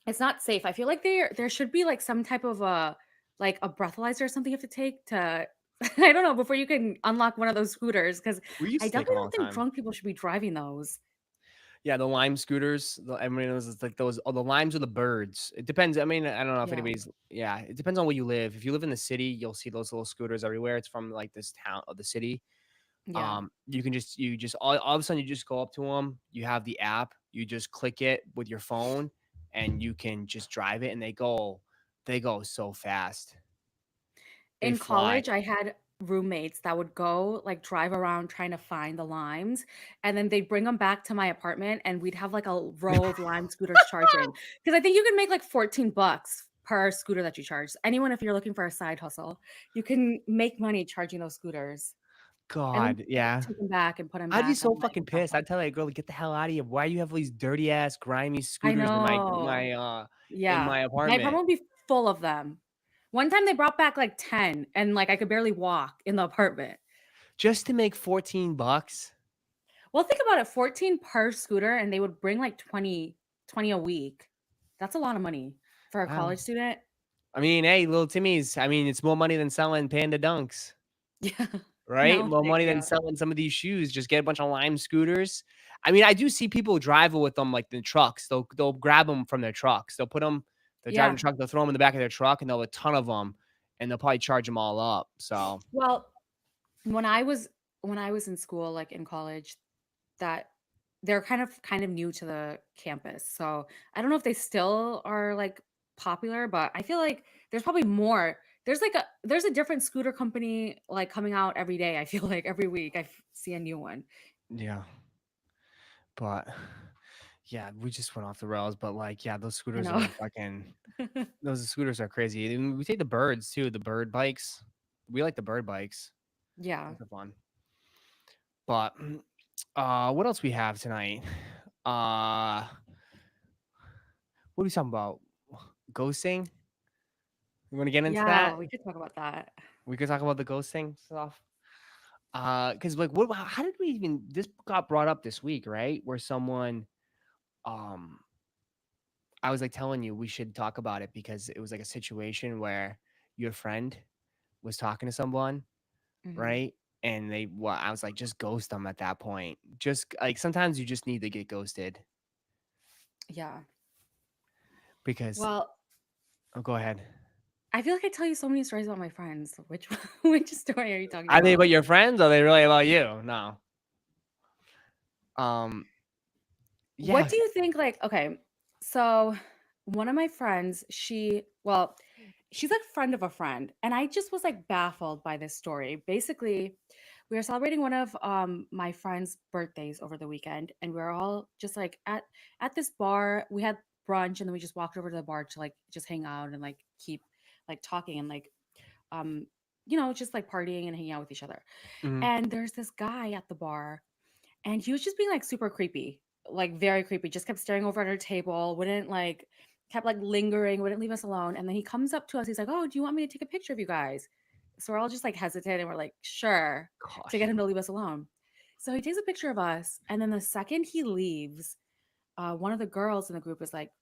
It's not safe. I feel like there should be like some type of a breathalyzer or something you have to take to I don't know before you can unlock one of those scooters because We used I to take them definitely all don't the think time. drunk people should be driving those. Yeah, the lime scooters. Everybody knows it's like those. Oh, the limes are the birds. It depends. I mean, I don't know if Yeah. anybody's. Yeah, it depends on where you live. If you live in the city, you'll see those little scooters everywhere. It's from like this town of the city. Yeah. You just all of a sudden you just go up to them. You have the app. You just click it with your phone, and you can just drive it. And they go so fast. They In fly. college, I had roommates that would go like drive around trying to find the limes, and then they'd bring them back to my apartment, and we'd have like a row of lime scooters charging. Because I think you can make like $14 per scooter that you charge. Anyone, if you're looking for a side hustle, you can make money charging those scooters. And then God, yeah. take them back and put them I'd be back on so like fucking drop pissed. off. I'd tell that girl to get the hell out of here. Why do you have all these dirty ass, grimy I scooters know. in Yeah. my My apartment? apartment would be full of them. One time they brought back like 10 and like I could barely walk in the apartment. Just to make $14? Well, think about it, 14 per scooter and they would bring like 20 a week. That's a lot of money for a Wow. college student. I mean, hey, little Timmy's. I mean, it's more money than selling Panda Dunks, Yeah. right? No, More thank money than you. selling some of these shoes. Just get a bunch of Lime scooters. I mean, I do see people driving with them like the trucks. They'll grab them from their trucks. They'll put them. They're driving Yeah. the truck. They'll throw them in the back of their truck, and they'll have a ton of them, and they'll probably charge them all up. So Well, when I was in school, like in college, that they're kind of new to the campus. So I don't know if they still are like popular, but I feel like there's probably more. There's a different scooter company like coming out every day. I feel like every week see a new one. yeah, but yeah, we just went off the rails. But like, yeah, those I scooters know. are fucking. Those scooters are crazy. And we take the birds too. The bird bikes. We like the bird bikes. Yeah. Those are fun. But what else we have tonight? Uh what are we talking about? Ghosting? You want to get into Yeah, that? we could talk about that. We could talk about the ghosting stuff. Because like, what? How did we even? This got brought up this week, right? Where someone, um, I was like telling you we should talk about it because it was like a situation where your friend was talking to someone, Hmm. right? And well, I was like, just ghost them at that point. Just like sometimes you just need to get ghosted Yeah. because. Well, Oh, go ahead. I feel like I tell you so many stories about my friends. Which which story are you talking Are they about? about your friends? Or are they really about you? No. Um. What Yeah. do you think, like, okay, so one of my friends, she's like friend of a friend, and I just was like baffled by this story. Basically, we were celebrating one of my friend's birthdays over the weekend, and we are all just like at this bar. We had brunch and then we just walked over to the bar to like just hang out and like keep like talking and like um just like partying and hanging out with each other. Mhm. And there's this guy at the bar and he was just being like super creepy, like very creepy, just kept staring over at our table, wouldn't like, kept like lingering, wouldn't leave us alone. And then he comes up to us, he's like, "Oh, do you want me to take a picture of you guys?" So we're all just like hesitant and we're like, sure, to Gosh. get him to leave us alone. So he takes a picture of us. And then the second he leaves, one of the girls in the group is like,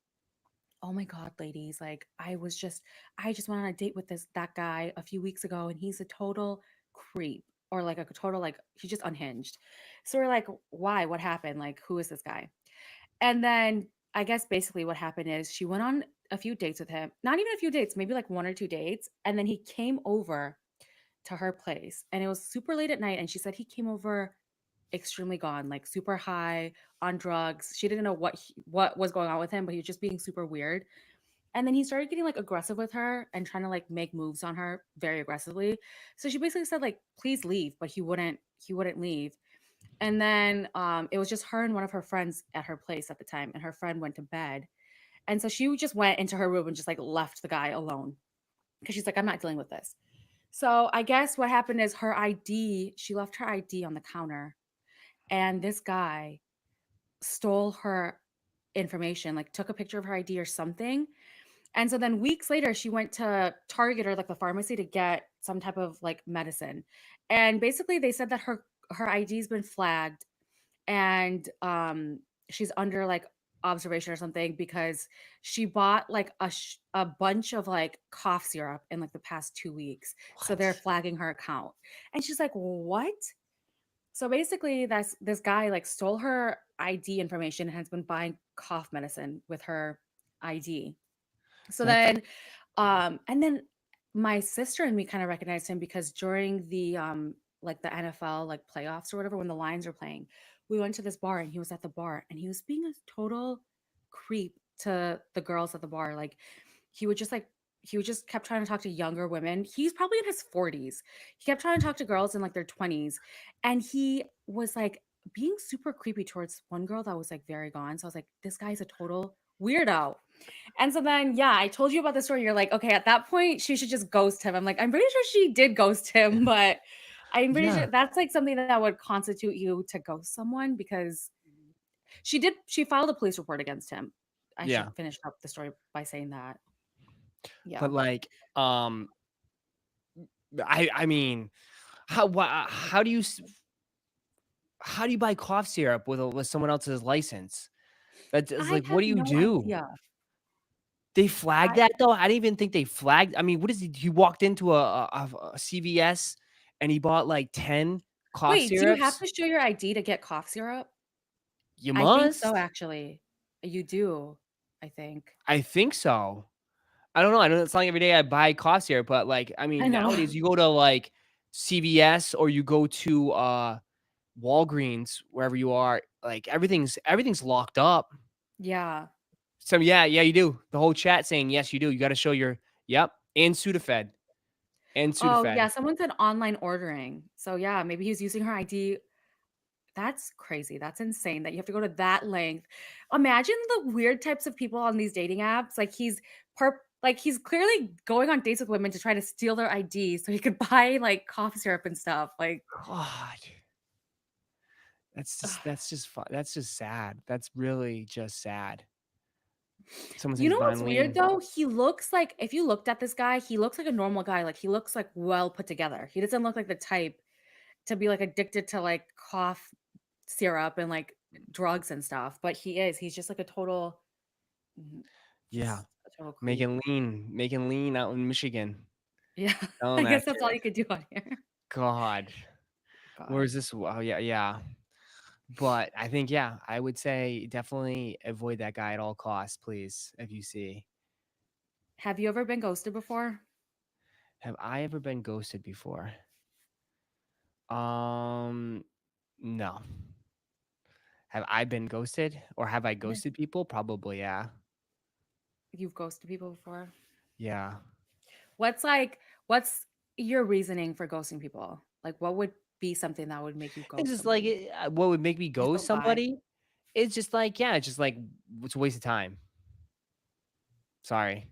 "Oh my God, ladies, like I just went on a date with that guy a few weeks ago and he's a total creep or like a total like he's just unhinged." So we're like, "Why? What happened? Like who is this guy?" And then I guess basically what happened is she went on a few dates with him. Not even a few dates, maybe like one or two dates, and then he came over to her place and it was super late at night and she said he came over extremely gone, like super high on drugs. She didn't know what was going on with him, but he was just being super weird. And then he started getting like aggressive with her and trying to like make moves on her very aggressively. So she basically said like, "Please leave," but he wouldn't leave. And then it was just her and one of her friends at her place at the time, and her friend went to bed. And so she just went into her room and just like left the guy alone because she's like, "I'm not dealing with this." So I guess what happened is she left her ID on the counter, and this guy stole her information, like took a picture of her ID or something. And so then weeks later, she went to Target or like the pharmacy to get some type of like medicine. And basically they said that her ID's been flagged and she's under like observation or something because she bought like a bunch of like cough syrup in like the past 2 weeks. So they're What? flagging her account. And she's like, "What?" So basically, that's this guy like stole her ID information and has been buying cough medicine with her ID. So That's then, and then my sister and me kind of recognized him because during the like the NFL like playoffs or whatever, when the Lions were playing, we went to this bar and he was at the bar and he was being a total creep to the girls at the bar. Like he would just like he just kept trying to talk to younger women. He's probably in his 40s. He kept trying to talk to girls in like their 20s. And he was like being super creepy towards one girl that was like very gone. So I was like, this guy's a total weirdo. And so then, yeah, I told you about the story. You're like, okay, at that point, she should just ghost him. I'm like, I'm pretty sure she did ghost him, but I'm pretty sure Yeah. that's like something that would constitute you to ghost someone because she filed a police report against him. I Yeah. should finish up the story by saying that. Yeah. But like, I mean, how do you how do you buy cough syrup with someone else's license? That's I like, what have do you no do? idea. They flagged I that though. I didn't even think they flagged. I mean, what is he walked into a CVS and he bought like 10 cough wait, do you have syrups? to show your ID to get cough syrup? You I think so, must. actually. You do, I think. I think so. I don't know. I know it's not like every day I buy cough syrup, but like, I I mean, know. nowadays you go to like CVS or you go to Walgreens, wherever you are, like everything's locked up. Yeah. So yeah, you do. The whole chat saying yes, you do. You got to show your yep and Sudafed and Oh, Sudafed. yeah, someone said online ordering. So, yeah, maybe he's using her ID. That's crazy. That's insane that you have to go to that length. Imagine the weird types of people on these dating apps. Like he's clearly going on dates with women to try to steal their ID so he could buy like cough syrup and stuff. Like, God, that's just fun. That's just sad. That's really just sad. Someone's you name's know what's weird Vinleen. though? He looks like if you looked at this guy, he looks like a normal guy. Like he looks like well put together. He doesn't look like the type to be like addicted to like cough syrup and like drugs and stuff. But he is. He's just like a total Yeah, just a total creep. making lean out in Michigan. Yeah. Telling I that guess that's all kid. you could do on here. God, where God. is this? Oh yeah, yeah. But I think yeah, I would say definitely avoid that guy at all costs, please. If you see, Have you ever been ghosted before? have I ever been ghosted before? Um, no. Have I been ghosted or have I Yeah. ghosted people? Probably, yeah. You've ghosted people before? Yeah. What's like what's your reasoning for ghosting people? Like what would be something that would make you It's ghost just like somebody? what would make me Just ghost don't lie. somebody? It's just like, yeah, it's just like it's a waste of time. Sorry.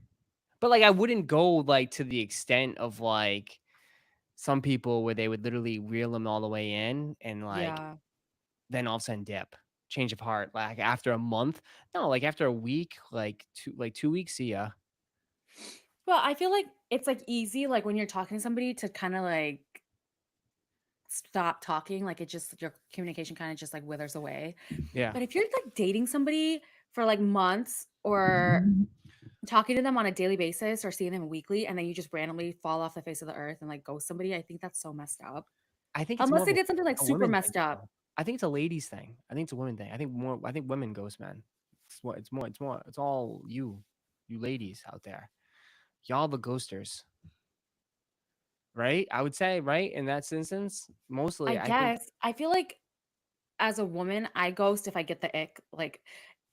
But like I wouldn't go like to the extent of like some people where they would literally reel them all the way in and like Yeah. then all of a sudden dip. Change of heart. Like after a month. No, like after a week, like 2 weeks, see ya. Well, I feel like it's like easy like when you're talking to somebody to kind of like stop talking, like it just your communication kind of just like withers away. Yeah. But if you're like dating somebody for like months or talking to them on a daily basis or seeing them weekly and then you just randomly fall off the face of the earth and like ghost somebody, I think that's so messed up. I think it's more Unless of they did something like a super women thing messed up. though. I think it's a ladies thing. I think it's a women thing. I think women ghost men. It's all you ladies out there. Y'all the ghosters, right? I would say, right? In that instance, I mostly I think guess. I feel like as a woman, I ghost if I get the ick. Like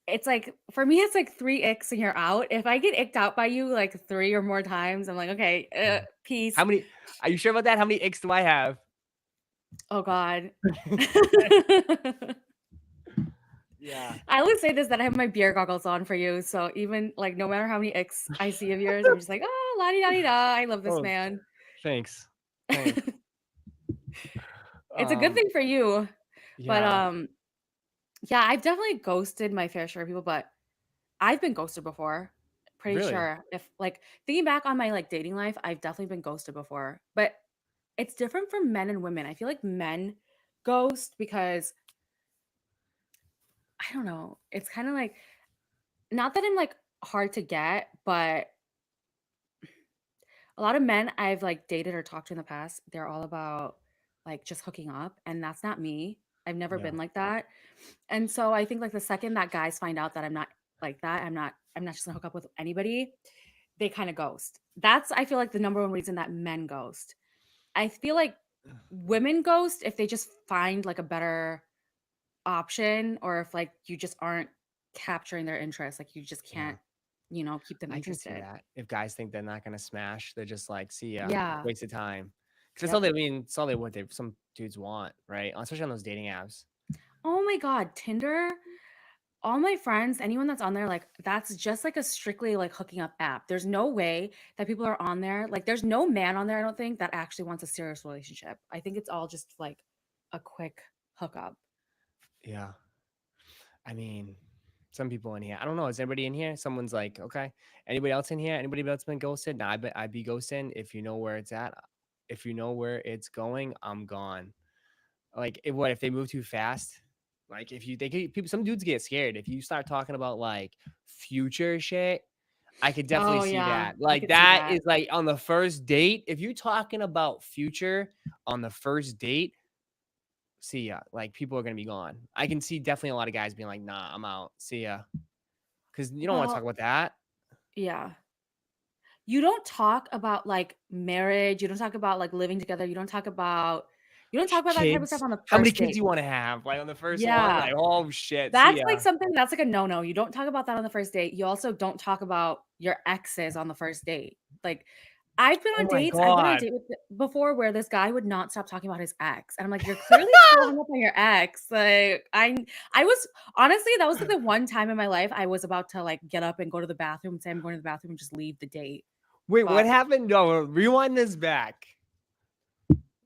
it's like for me, it's like three icks and you're out. If I get icked out by you like three or more times, I'm like, okay, peace. how many are you sure about that? How many icks do I have? Oh God. Yeah. I always say this that I have my beer goggles on for you. So even like no matter how many icks I see of yours, I'm just like, oh la di da di da. I love this Oh, man. thanks. Thanks. It's a good Um, thing for you. But yeah, yeah, I've definitely ghosted my fair share of people, but I've been ghosted before. Pretty really. sure. If like thinking back on my like dating life, I've definitely been ghosted before. But it's different for men and women. I feel like men ghost because I don't know. It's kind of like not that I'm like hard to get, but a lot of men I've like dated or talked to in the past, they're all about like just hooking up, and that's not me. I've never Yeah. been like that. And so I think like the second that guys find out that I'm not like that, I'm not just gonna hook up with anybody, they kind of ghost. That's I feel like the number one reason that men ghost. I feel like women ghost if they just find like a better option or if like you just aren't capturing their interest, like you just Yeah. can't keep them I can see interested. that. If guys think they're not gonna smash, they're just like, see ya, Yeah. waste of time. Because that's all Yep. they mean. It's all they what they some dudes want, right? Especially on those dating apps. Oh my God, Tinder. All my friends, anyone that's on there, like that's just like a strictly like hooking up app. There's no way that people are on there. Like there's no man on there, I don't think, that actually wants a serious relationship. I think it's all just like a quick hookup. Yeah. I mean, some people in here. I don't know. Is everybody in here? Someone's like, okay. Anybody else in here? Anybody else been ghosted? Nah, I'd be ghosting if you know where it's at. If you know where it's going, I'm gone. Like, if they move too fast? Like, if you they get people, some dudes get scared if you start talking about like future shit. I could definitely Oh see yeah, that. I Like could see that that. is like on the first date. If you're talking about future on the first date, see ya. Like people are gonna be gone. I can see definitely a lot of guys being like, nah, I'm out. See ya. Because you don't want to talk Well, about that. yeah. You don't talk about like marriage, you don't talk about like living together, you don't talk about that type of stuff Kids. on the How many first kids do date. you want to have? Like on the first one? Yeah. Like, oh shit. See That's ya. like something that's like a no-no. You don't talk about that on the first date. You also don't talk about your exes on the first date. Like Oh my I've been on a god. date before where this guy would not stop talking about his ex. And I'm like, you're clearly still hung up on your ex. Like I was honestly, that was like the one time in my life I was about to like get up and go to the bathroom and say I'm going to the bathroom and just leave the date. Wait, what But happened? No, rewind this back.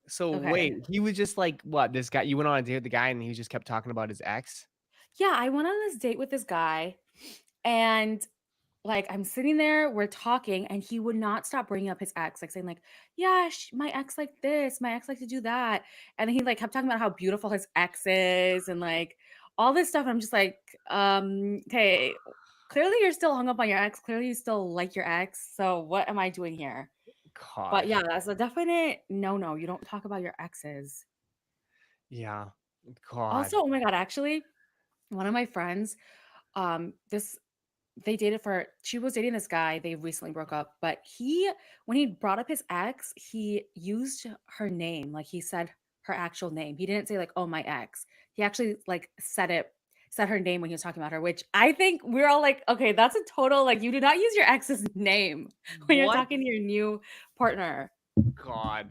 So okay. wait, he was just like what? This guy, you went on a date with the guy and he just kept talking about his ex? Yeah, I went on this date with this guy and like I'm sitting there, we're talking, and he would not stop bringing up his ex, like saying like, "Yeah, my ex like this, my ex like to do that," and then he like kept talking about how beautiful his ex is and like all this stuff. And I'm just like, okay, clearly you're still hung up on your ex. Clearly you still like your ex. So what am I doing here? But God. yeah, that's a definite no. You don't talk about your exes. Yeah. God. Also, oh my god, actually, one of my friends, this she was dating this guy, they recently broke up, but when he brought up his ex, he used her name, like, he said her actual name. He didn't say, like, "Oh, my ex." He actually, like, said her name when he was talking about her, which I think we're all like, "Okay, that's a total like, you do not use your ex's name when you're What? talking to your new partner." God.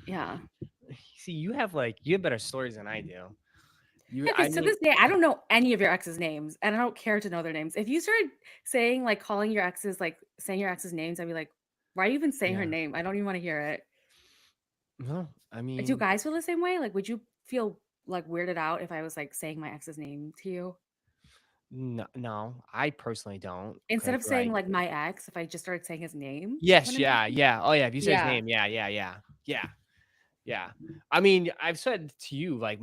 Yeah. See, you have better stories than I do. Yeah, I because to mean, this day, I don't know any of your ex's names, and I don't care to know their names. If you started saying, like, calling your exes, like, saying your ex's names, I'd be like, "Why are you even saying her yeah. name? I don't even wanna hear it." No, I Do mean, guys feel the same way? Like, would you feel, like, weirded out if I was, like, saying my ex's name to you? no, I personally don't. Instead Cause of saying, like, like, my ex, if I just started saying his name when yes, I'm yeah, talking? yeah. Oh yeah, if you say his Yeah. name, yeah, yeah, yeah, yeah, yeah. I mean, I've said to you, like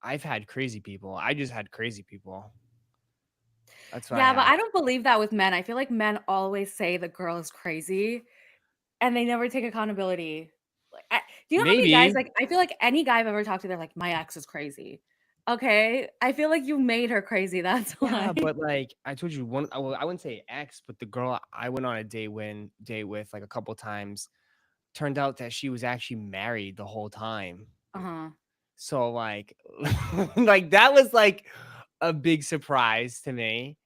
I've had crazy people. I just had crazy people. That's what I Yeah, but had. I don't believe that with men. I feel like men always say the girl is crazy, and they never take accountability. Like, do you know how many guys, Maybe. like, I feel like any guy I've ever talked to, they're like, "My ex is crazy." Okay, I feel like you made her crazy, that's Yeah, why. but like I told you one, well, I wouldn't say ex, but the girl I went on a date with like a couple times turned out that she was actually married the whole time. Uh-huh. So like, like that was like a big surprise to me.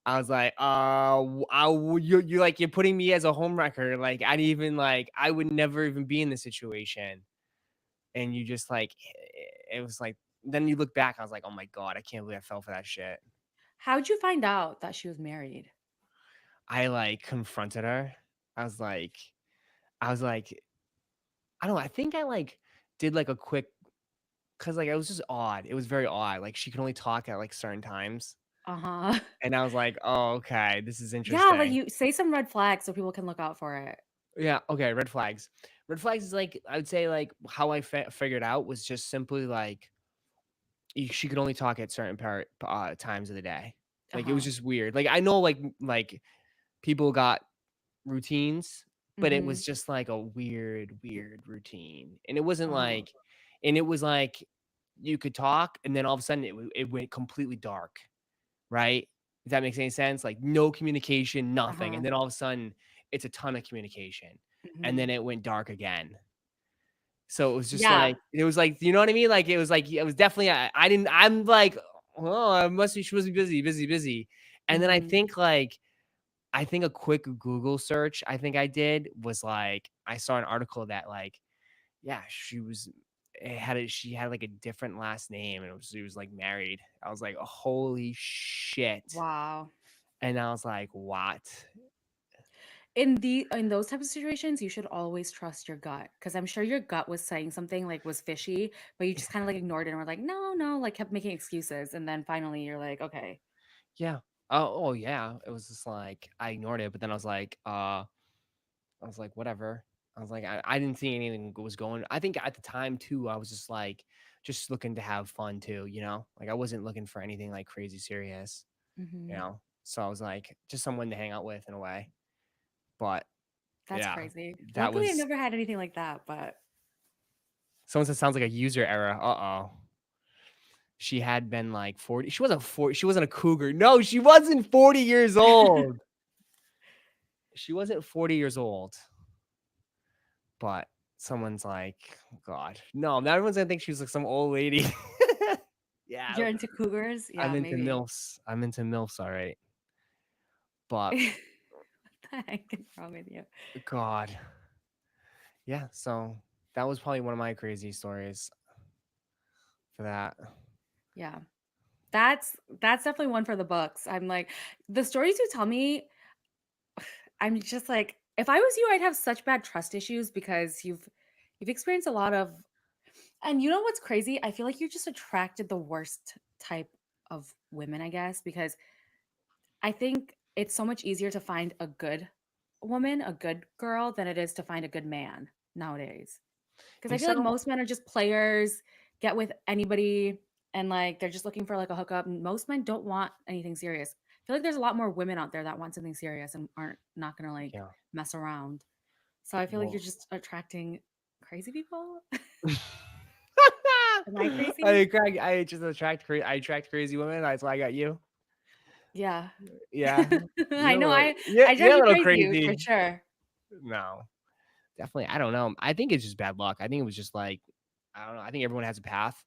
I was like, you're like you're putting me as a home wrecker. Like I didn't even like I would never even be in this situation. And you just like it was like then you look back, I was like, oh my god, I can't believe I fell for that shit. How'd you find out that she was married? I like confronted her. I was like, I was like, I don't know. I think I like did like a quick because like it was just odd. It was very odd. Like she could only talk at like certain times. Uh-huh. And I was like, oh, okay, this is Yeah, like, interesting. you say some red flags so people can look out for it. Yeah, okay, red flags. Red flags is like I would say like how I figured out was just simply like she could only talk at certain times of the day. Like it was Uh-huh. just weird. Like I know like people got routines, but it was Mhm. just like a weird routine. And it wasn't Uh-huh. like and it was like you could talk and then all of a sudden it went completely dark, right? If that makes any sense? Like no communication, nothing. Uh-huh. And then all of a sudden it's a ton of communication. And Mhm. then it went dark again. So it was just Yeah. like it was like, you know what I mean? Like it was definitely I didn't I'm like, oh, I must be she was busy. And then I Mhm. think like I think a quick Google search I think I did was like I saw an article that like yeah, she had like a different last name and she was like married. I was like, holy shit. Wow. And I was like, what? In those types of situations, you should always trust your gut because I'm sure your gut was saying something like was fishy, but you just kind of like ignored it and were like, no, no, like kept making excuses, and then finally you're like, okay, Yeah. Oh yeah. It was just like I ignored it, but then I was like, whatever. I was like, I didn't think anything was going. I think at the time too, I was just like, just looking to have fun too, you know? Like I wasn't looking for anything like crazy serious, you hmm, know? So I was like, just someone to hang out with in a way. But that's yeah, crazy. that Luckily, I was never had anything like that, but someone said sounds like a user error. Uh-oh. She had been like 40. She wasn't 40. She wasn't a cougar. No, she wasn't 40 years old. She wasn't 40 years old. But someone's like, God, no, now everyone's gonna think she's like some old lady. Yeah, you're into cougars, I'm yeah, into maybe. milfs. I'm into milfs, all right. But What the heck is wrong with you? God, yeah. So that was probably one of my crazy stories for that. Yeah, that's definitely one for the books. I'm like, the stories you tell me, I'm just like, if I was you, I'd have such bad trust issues because you've experienced a lot of, and you know what's crazy? I feel like you just attracted the worst type of women, I guess, because I think it's so much easier to find a good woman, a good girl, than it is to find a good man nowadays. Because I Think feel like so? most men are just players, get with anybody, and like they're just looking for like a hookup. And most men don't want anything serious. I feel like there's a lot more women out there that want something serious and aren't not gonna like Yeah. mess around. So I feel like you're Well, just attracting crazy people. Am I I crazy? crack. I attract crazy women. That's why I got you. Yeah. Yeah, I know yeah, I drive you're a you little crazy for crazy. sure. No, definitely. I don't know. I think it's just bad luck. I think it was just like I don't know. I think everyone has a path,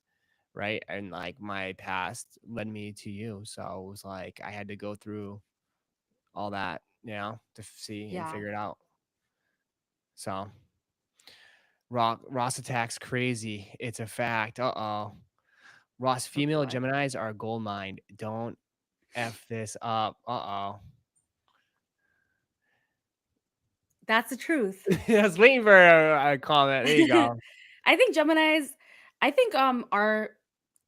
right? And like my past led me to you, so it was like I had to go through all that, you know, to see and Yeah. figure it out. So Ross attacks crazy. It's a fact. Uh-oh. Ross, Oh female boy. Geminis are a gold mine. Don't F this up. Uh-oh. That's the truth. I was waiting for a comment. There you go. I think Geminis, I think are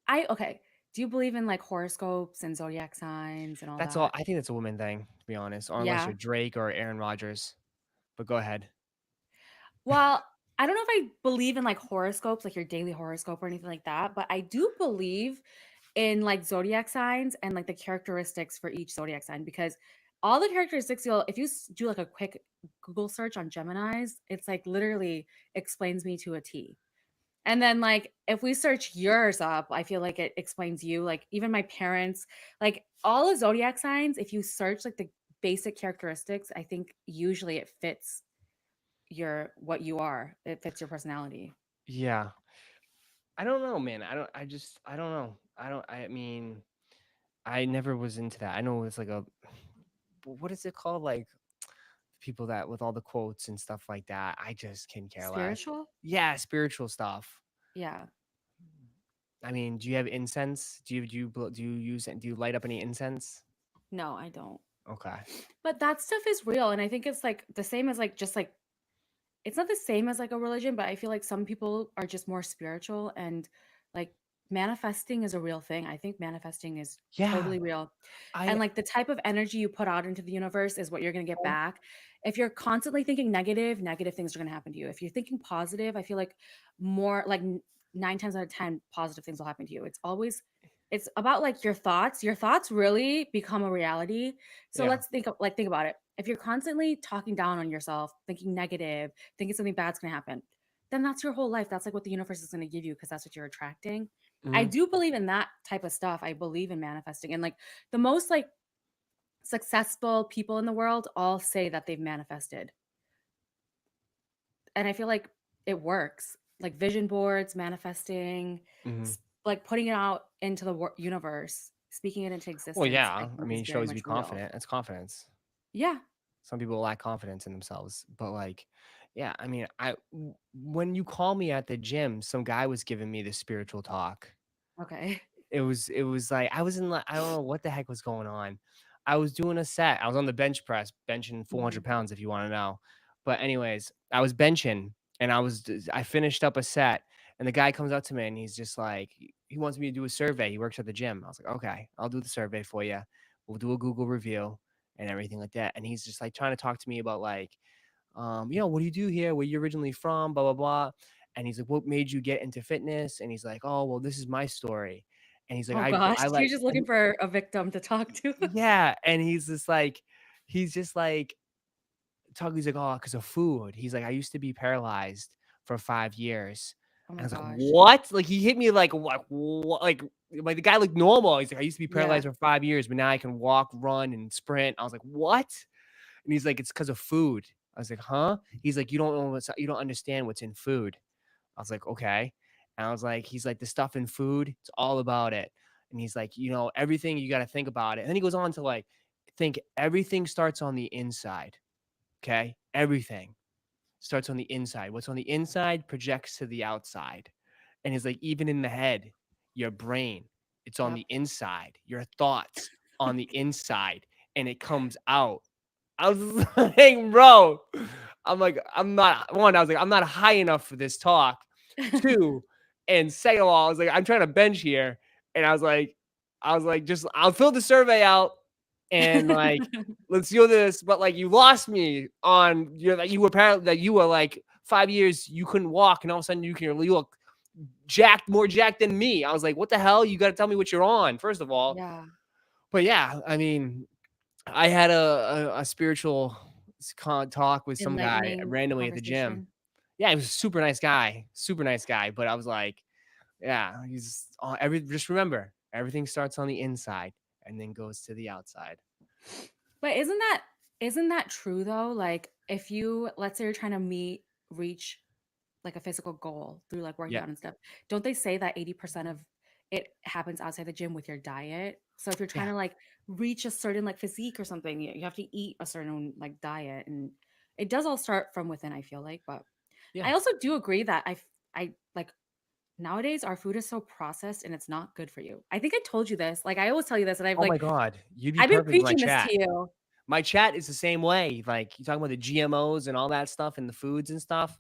I okay. Do you believe in like horoscopes and zodiac signs and all That's all. that? I think that's a woman thing, to be honest, or unless Yeah. you're Drake or Aaron Rodgers. But go ahead. Well, I don't know if I believe in like horoscopes, like your daily horoscope or anything like that, but I do believe in like zodiac signs and like the characteristics for each zodiac sign because all the characteristics you'll if you do like a quick Google search on Geminis, it's like literally explains me to a T. And then like if we search yours up, I feel like it explains you. Like even my parents, like all the zodiac signs, if you search like the basic characteristics, I think usually it fits your what you are. It fits your personality. Yeah. I don't know, man. I don't know. I mean, I never was into that. I know it's like a what is it called? Like people that with all the quotes and stuff like that. I just can care less. Spiritual? Yeah, spiritual stuff. Yeah. I mean, do you have incense? Do you use do you light up any incense? No, I don't. Okay. But that stuff is real. And I think it's like the same as like just like it's not the same as like a religion, but I feel like some people are just more spiritual and like manifesting is a real thing. I think manifesting is Yeah, totally real. And I like the type of energy you put out into the universe is what you're going to get back. If you're constantly thinking negative, negative things are going to happen to you. If you're thinking positive, I feel like more like 9 times out of 10 positive things will happen to you. It's about like your thoughts. Your thoughts really become a reality. So yeah. let's think about it. If you're constantly talking down on yourself, thinking negative, thinking something bad's going to happen, then that's your whole life. That's like what the universe is going to give you because that's what you're attracting. I Mhm. do believe in that type of stuff. I believe in manifesting. And like the most like successful people in the world all say that they've manifested. And I feel like it works. Like vision boards, manifesting, Mhm. like putting it out into the universe, speaking it into Well, existence, I yeah. I think mean, is it very shows you much be real. confident. It's confidence. Yeah. Some people lack confidence in themselves, but like, yeah, I mean, when you call me at the gym, some guy was giving me the spiritual talk. Okay. It was like I was in like I don't know what the heck was going on. I was doing a set. I was on the bench press, benching 400 Mhm. pounds if you want to know. But anyways, I was benching and I finished up a set and the guy comes up to me and he's just like he wants me to do a survey. He works at the gym. I was like, "Okay, I'll do the survey for you. We'll do a Google review and everything like that." And he's just like trying to talk to me about like what do you do here? Where you originally from? Blah blah blah. And he's like, what made you get into fitness? And he's like, oh well, this is my story. And he's like, Oh I gosh, I you're like just looking for a victim to talk to. yeah. And he's just like talking. He's like, oh, because of food. He's like, I used to be paralyzed for 5 years. Oh And I my was like, gosh. what? Like he hit me like what? Like the guy looked normal. He's like, I used to be Yeah. paralyzed for 5 years, but now I can walk, run, and sprint. I was like, what? And he's like, it's because of food. I was like, huh? He's like, you don't understand what's in food. I was like, okay. And I was like, he's like, the stuff in food, it's all about it. And he's like, everything you got to think about it. And then he goes on to like, think everything starts on the inside. Okay. Everything starts on the inside. What's on the inside projects to the outside. And he's like, even in the head, your brain, it's on Yep. the inside, your thoughts on the inside, and it comes out. I was like, bro, I'm like, I'm not one. I was like, I'm not high enough for this talk. Two, and second of all, I was like, I'm trying to bench here, and I was like, just I'll fill the survey out, and like, let's do this. But like, you lost me on that you were like 5 years you couldn't walk, and all of a sudden you look jacked, more jacked than me. I was like, what the hell? You got to tell me what you're on first of all. Yeah. But yeah, I mean, I had a spiritual talk with some guy Enlightening randomly at the gym. conversation. Yeah, he was a super nice guy. But I was like, yeah, he's just remember, everything starts on the inside and then goes to the outside. But isn't that true though? Like if you let's say you're trying to reach like a physical goal through like working Yeah, out and stuff, don't they say that 80% of it happens outside the gym with your diet? So if you're trying yeah, to like reach a certain like physique or something, you have to eat a certain like diet, and it does all start from within, I feel like. But yeah. I also do agree that I like nowadays our food is so processed and it's not good for you. I think I told you this. Like I always tell you this, and Oh my god, you'd be I've been perfect in my preaching this chat. to you. My chat is the same way. Like you talking about the GMOs and all that stuff and the foods and stuff,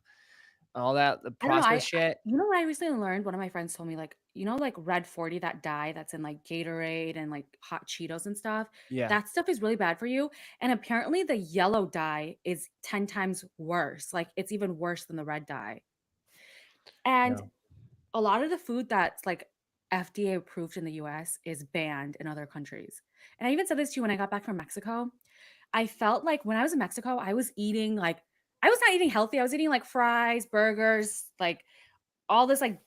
all that the I don't know. processed shit. You know what I recently learned? One of my friends told me, like, like Red 40, that dye that's in like Gatorade and like hot Cheetos and stuff. Yeah, That stuff is really bad for you. And apparently the yellow dye is 10 times worse. Like it's even worse than the red dye. And yeah. a lot of the food that's like FDA approved in the US is banned in other countries. And I even said this to you when I got back from Mexico. I felt like when I was in Mexico, I was eating like I was not eating healthy. I was eating like fries, burgers, like all this like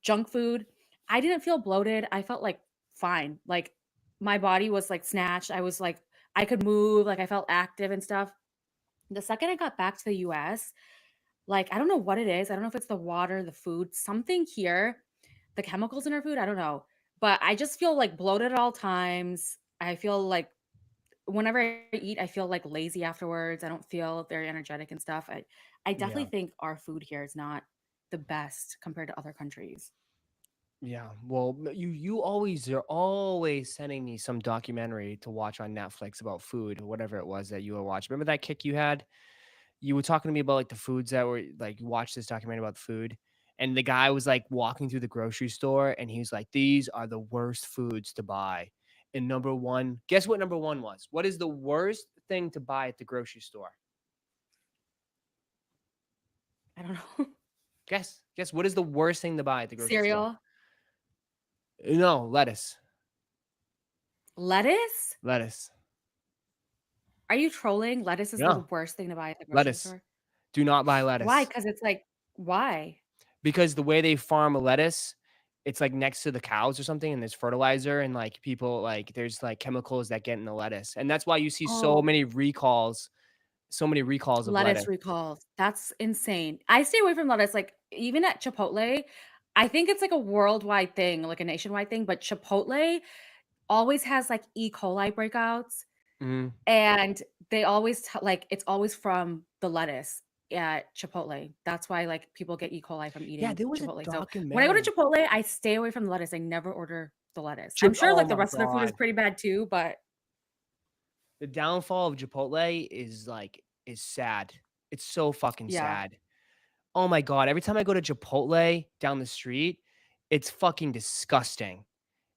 junk food. I didn't feel bloated. I felt like fine. Like my body was like snatched. I was like I could move, like I felt active and stuff. The second I got back to the US, like I don't know what it is. I don't know if it's the water, the food, something here, the chemicals in our food, I don't know. But I just feel like bloated at all times. I feel like whenever I eat, I feel like lazy afterwards. I don't feel very energetic and stuff. I definitely Yeah. think our food here is not the best compared to other countries. Yeah, well, you're always sending me some documentary to watch on Netflix about food or whatever it was that you were watching. Remember that kick you had? You were talking to me about like the foods that were like you watched this documentary about food, and the guy was like walking through the grocery store, and he was like, "These are the worst foods to buy." And number one, guess what number one was? What is the worst thing to buy at the grocery store? I don't know. Guess what is the worst thing to buy at the grocery store? Cereal, No, lettuce. lettuce? Lettuce. Are you trolling? Lettuce is the No, worst thing to buy at the grocery lettuce. store? Do not buy Why? lettuce. Because it's like, why? Because the way they farm a lettuce, it's like next to the cows or something, and there's fertilizer and like people like there's like chemicals that get in the lettuce. And that's why you see Oh, so many recalls of lettuce lettuce. recalls. That's insane. I stay away from lettuce. Like even at Chipotle, I think it's like a worldwide thing, like a nationwide thing, but Chipotle always has like E. coli breakouts. Mhm. And they always like it's always from the lettuce at Chipotle. That's why like people get E. coli from Yeah, eating there was a Chipotle. So when I go to documentary. Chipotle, I stay away from the lettuce. I never order the lettuce. I'm sure Oh like the my rest of their food is god. pretty bad too, but The downfall of Chipotle is sad. It's so fucking yeah. sad. Oh my god, every time I go to Chipotle down the street, it's fucking disgusting.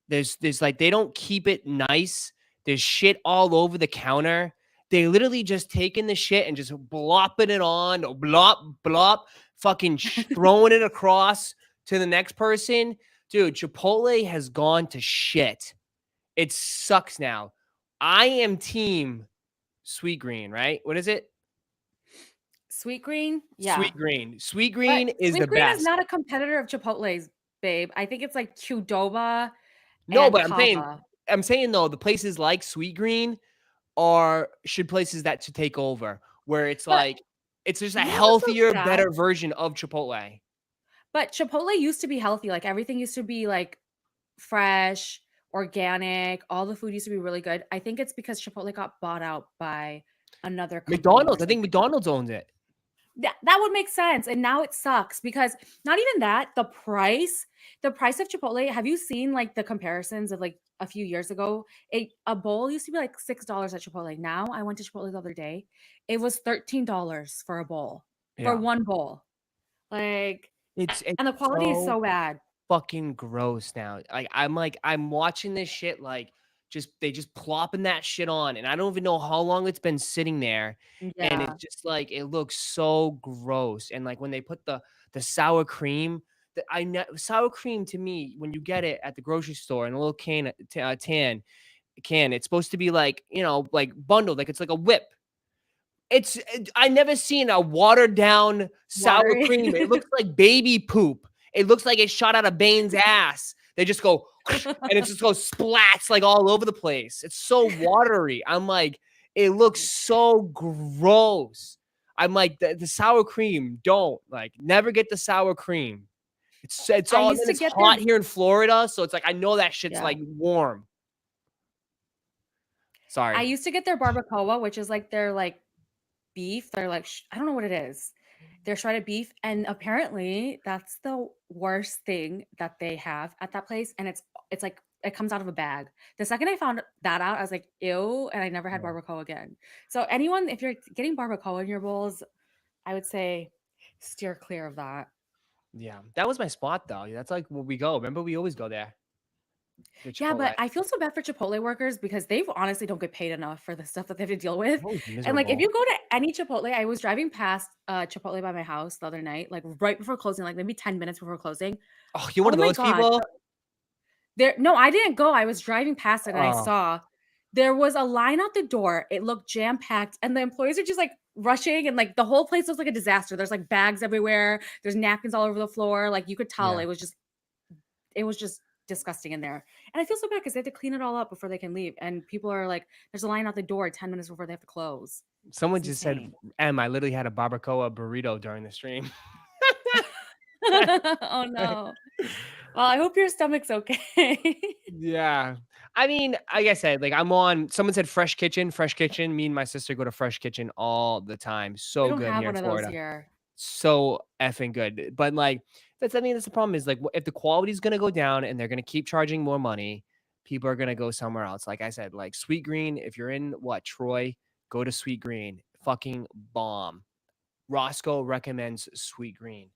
There's like they don't keep it nice. There's shit all over the counter. They literally just taking the shit and just blopping it on, blop, blop, fucking throwing it across to the next person. Dude, Chipotle has gone to shit. It sucks now. I am team Sweet Green, right? What is it? Sweet green, yeah. Sweet Green. Sweet But Green is Sweet the green is best. not a competitor of Chipotle's, babe. I think it's like Qdoba No, and but Kava. I'm saying though, the places like Sweet Green should places that should take over, where it's But like it's just a you know what's so healthier, sad? better version of Chipotle. But Chipotle used to be healthy. Like everything used to be like fresh, organic. All the food used to be really good. I think it's because Chipotle got bought out by another company or McDonald's, I think something. McDonald's owns it. That would make sense. And now it sucks because not even that, the price of Chipotle, have you seen like the comparisons of like a few years ago? A bowl used to be like $6 at Chipotle. Now I went to Chipotle the other day. It was $13 for a bowl, for Yeah. one bowl. Like, It's and the quality is so so bad. fucking gross now. I'm watching this shit like they just plopping that shit on, and I don't even know how long it's been sitting there, and it's Yeah. just like it looks so gross. And like when they put the sour cream, sour cream to me when you get it at the grocery store in a little can, it's supposed to be like like bundled, like it's like a whip. I never seen a watered down sour Watery. cream. It looks like baby poop. It looks like it shot out of Bane's ass. They just go and it just goes splats like all over the place. It's so watery. I'm like, it looks so gross. I'm like, the sour cream, don't like never get the sour cream. It's I all and used to it's get their hot here in Florida, so it's like I know that shit's yeah. like warm. I Sorry. used to get their barbacoa, which is like their like beef. They're like I don't know what it is. They're shredded beef, and apparently that's the worst thing that they have at that place. And it's like it comes out of a bag. The second I found that out, I was like, ew, and I never had barbacoa again. So anyone, if you're getting barbacoa in your bowls, I would say steer clear of that. Yeah, that was my spot though. That's like where we go. Remember, we always go there. The Yeah, Chipotle. but I feel so bad for Chipotle workers because they honestly don't get paid enough for the stuff that they have to deal with. Always And like if miserable. you go to any Chipotle, I was driving past Chipotle by my house the other night, like right before closing, like maybe 10 minutes before closing. Oh, you're one Oh of my those God. people? There no, I didn't go. I was driving past it and I Oh, saw there was a line out the door. It looked jam-packed and the employees are just like rushing and like the whole place looks like a disaster. There's like bags everywhere. There's napkins all over the floor. Like you could tell yeah. it was just disgusting in there. And I feel so bad because they have to clean it all up before they can leave. And people are like, there's a line out the door 10 minutes before they have to close. Someone It's just said, insane. I literally had a barbacoa burrito during the stream. Oh no. Well, I hope your stomach's okay. Yeah. I mean, like I said, like I'm on. Someone said Fresh Kitchen. Fresh Kitchen. Me and my sister go to Fresh Kitchen all the time. We So don't good have here in one of those Florida. here. So effing good. But like that's the problem is like if the quality is gonna go down and they're gonna keep charging more money, people are gonna go somewhere else. Like I said, like Sweet Green, if you're in Troy, go to Sweet Green. Fucking bomb. Roszko recommends Sweet Green.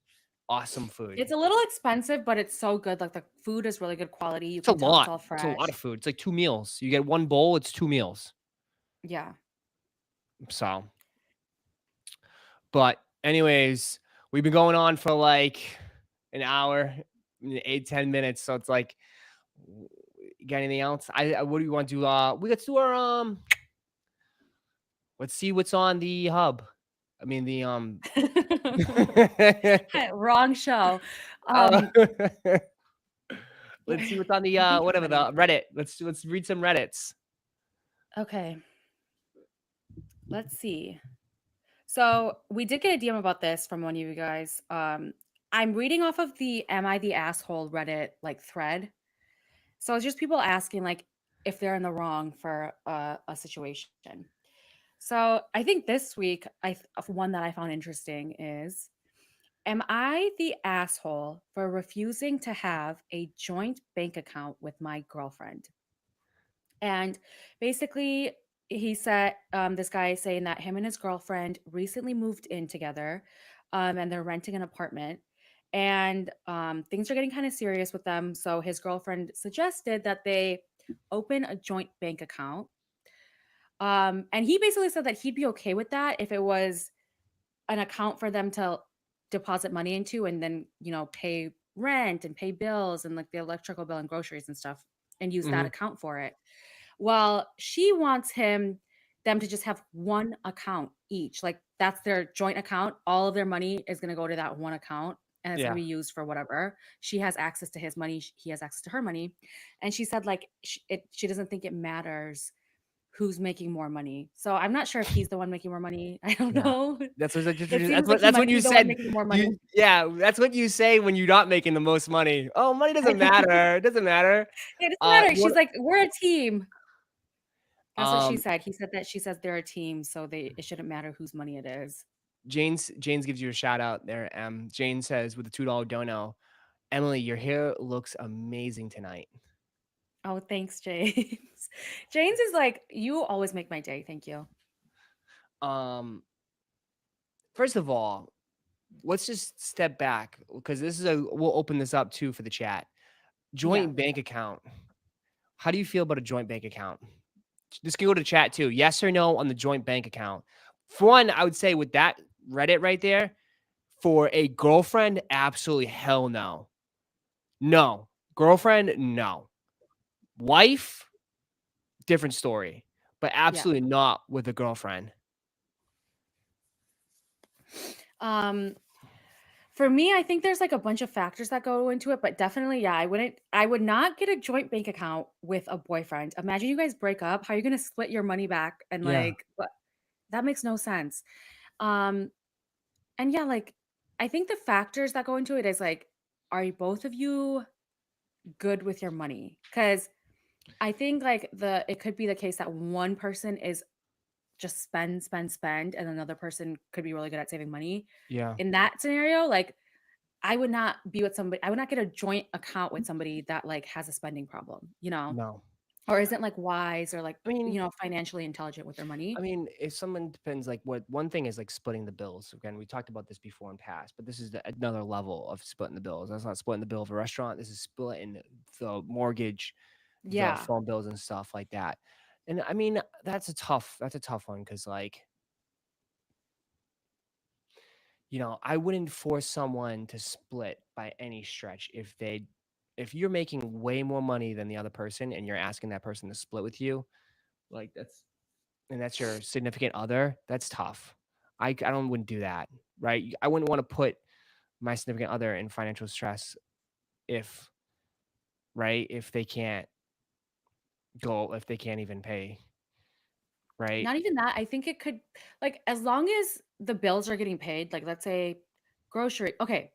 Awesome food. It's a little expensive, but it's so good. Like the food is really good quality. You It's a can tell it's lot. all It's a lot of fresh. food. It's like 2 meals. You get 1 bowl, it's 2 meals. Yeah. So, but anyways, we've been going on for like an hour, 8-10 minutes. So it's like, got anything else? What do you want to do? Let's do our let's see what's on the hub. I mean the Wrong show. uh, Um, let's see what's on the I think you're whatever funny. the Reddit. Let's read some Reddits. Okay, let's see. So we did get a DM about this from one of you guys. I'm reading off of the "Am I the asshole" Reddit like thread. So it's just people asking like if they're in the wrong for a situation. So I think this week, one that I found interesting is, am I the asshole for refusing to have a joint bank account with my girlfriend? And basically, he said, this guy is saying that him and his girlfriend recently moved in together, and they're renting an apartment. And things are getting kind of serious with them. So his girlfriend suggested that they open a joint bank account. And he basically said that he'd be okay with that if it was an account for them to deposit money into and then, pay rent and pay bills and like the electrical bill and groceries and stuff and use that Hmm. account for it. Well, she wants them to just have one account each. Like that's their joint account. All of their money is going to go to that one account and it's going to Yeah. be used for whatever. She has access to his money, he has access to her money. And she said like she doesn't think it matters who's making more money. So I'm not sure if he's the one making more money. I don't Yeah. know. That's what It seems that's like what he that's what might you be the one said. making more money. You yeah, that's what you say when you're not making the most money. Oh, money doesn't matter. It doesn't matter. It doesn't matter. What She's like, "We're a team." That's what she um said. He said that she says they're a team, so it shouldn't matter whose money it is. James gives you a shout out there. Jane says with a $2 dono, Emily, your hair looks amazing tonight. Oh, thanks, James. James is like, "You always make my day. Thank you." Um, First of all, let's just step back because we'll open this up too for the chat. Yeah. Joint bank account. How do you feel about a joint bank account? This can go to chat too. Yes or no on the joint bank account. For one, I would say with that Reddit right there, for a girlfriend, absolutely hell no. No. Girlfriend, no. Wife, different story. But Yeah. absolutely not with a girlfriend. Um, for me, I think there's like a bunch of factors that go into it, but definitely, yeah, I would not get a joint bank account with a boyfriend. Imagine you guys break up. How are you going to split your money back? And Yeah. like, what? That makes no sense. Um, and yeah, like, I think the factors that go into it is like, are both of you good with your money? Because I think like it could be the case that one person is just spend, spend, spend, and another person could be really good at saving money. Yeah. In that scenario, like I would not be with somebody, I would not get a joint account with somebody that like has a spending problem, No. or isn't like wise or like, I mean, financially intelligent with their I money. mean, if someone depends, like what one thing is like splitting the bills. Again, we talked about this before in past, but this is another level of splitting the bills. That's not splitting the bill of a restaurant. This is splitting the mortgage, the Yeah. phone bills, and stuff like that. And I mean, that's a tough one because like I wouldn't force someone to split by any stretch if you're making way more money than the other person and you're asking that person to split with you, like that's your significant other, that's tough. I don't wouldn't do that, right? I wouldn't want to put my significant other in financial stress if right if they can't even pay, right? Not even that. I think it could, like, as long as the bills are getting paid, like, let's say grocery. Okay.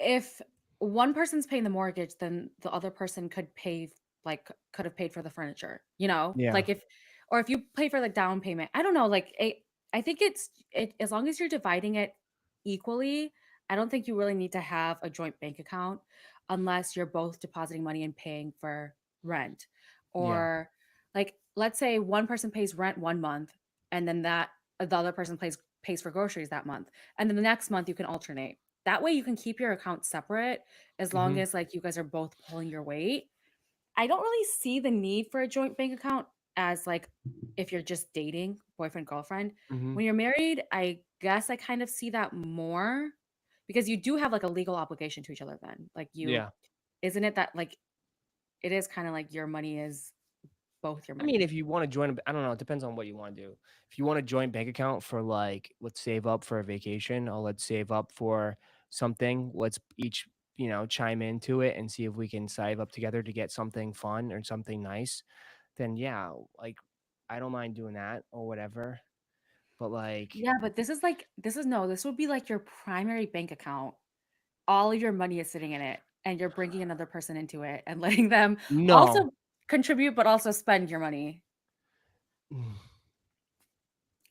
If one person's paying the mortgage, then the other person could have paid for the furniture, Yeah, like or if you pay for like down payment, I don't know, like I think as long as you're dividing it equally, I don't think you really need to have a joint bank account unless you're both depositing money and paying for rent. yeah, Or like, let's say one person pays rent 1 month and then the other person pays for groceries that month. And then the next month you can alternate. That way you can keep your accounts separate as long hmm, as like you guys are both pulling your weight. I don't really see the need for a joint bank account as like if you're just dating, boyfriend, girlfriend. hmm, When you're married, I guess I kind of see that more because you do have like a legal obligation to each other then. Like yeah. isn't it that like it is kind of like your money is both your I mean, money. if you want to join, I don't know. It depends on what you want to do. If you want a joint bank account for like, let's save up for a vacation, or let's save up for something. Let's each, chime into it and see if we can save up together to get something fun or something nice. Then yeah, like I don't mind doing that or whatever. But like, Yeah, but this would be like your primary bank account. All of your money is sitting in it and you're bringing another person into it and letting them no. also contribute but also spend your money.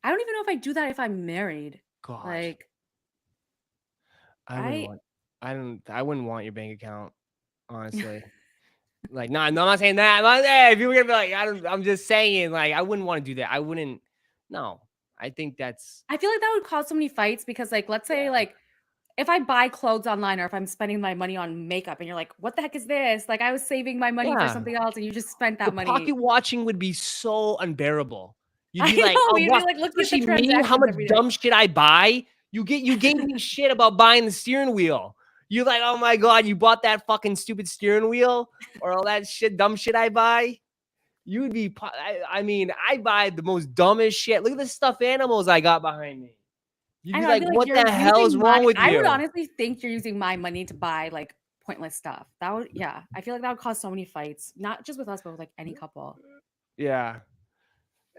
I don't even know if I do that if I'm married. God, Like I wouldn't I want. I wouldn't want your bank account, honestly. Like, no, no, I'm not saying that. I'm not, hey, if you were gonna be like, I'm just saying, like, I wouldn't want to do that. I wouldn't. No, I think that's I feel like that would cause so many fights because like let's say yeah, like if I buy clothes online or if I'm spending my money on makeup and you're like, "What the heck is this?" Like I was saving my money for yeah. something else and you just spent The that pocket money. watching would be so unbearable. You'd I be like, know, "Oh, you'd be what?" like looking at the Especially me, how transactions much every day. dumb shit I buy. You gave me shit about buying the steering wheel. You're like, "Oh my god, you bought that fucking stupid steering wheel or all that shit, dumb shit I buy." You would be. I mean, I buy the most dumbest shit. Look at the stuffed animals I got behind me. You'd I be know, I'd like, be like, "What "You're the hell's using wrong my." with I would you?" honestly think you're using my money to buy like pointless stuff. That would yeah, I feel like that would cause so many fights, not just with us, but with like any couple. Yeah.